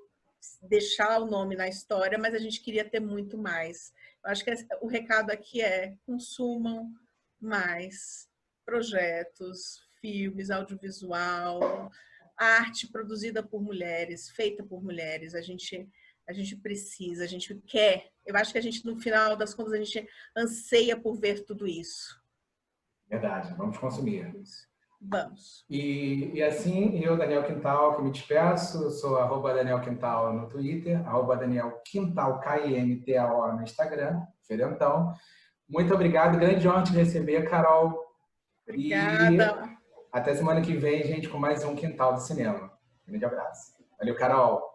deixar o nome na história, mas a gente queria ter muito mais. Eu acho que o recado aqui é: consumam mais projetos, filmes, audiovisual, arte produzida por mulheres, feita por mulheres. A gente precisa, a gente quer. Eu acho que a gente, no final das contas, a gente anseia por ver tudo isso. Verdade, vamos consumir. Vamos. E assim, eu, Daniel Quintal, que me despeço, sou @Daniel Quintal no Twitter, @Daniel Quintal, KINTAO no Instagram, diferentão. Muito obrigado, grande honra te receber, Carol. Obrigada. E até semana que vem, gente, com mais um Quintal do Cinema. Grande abraço. Valeu, Carol.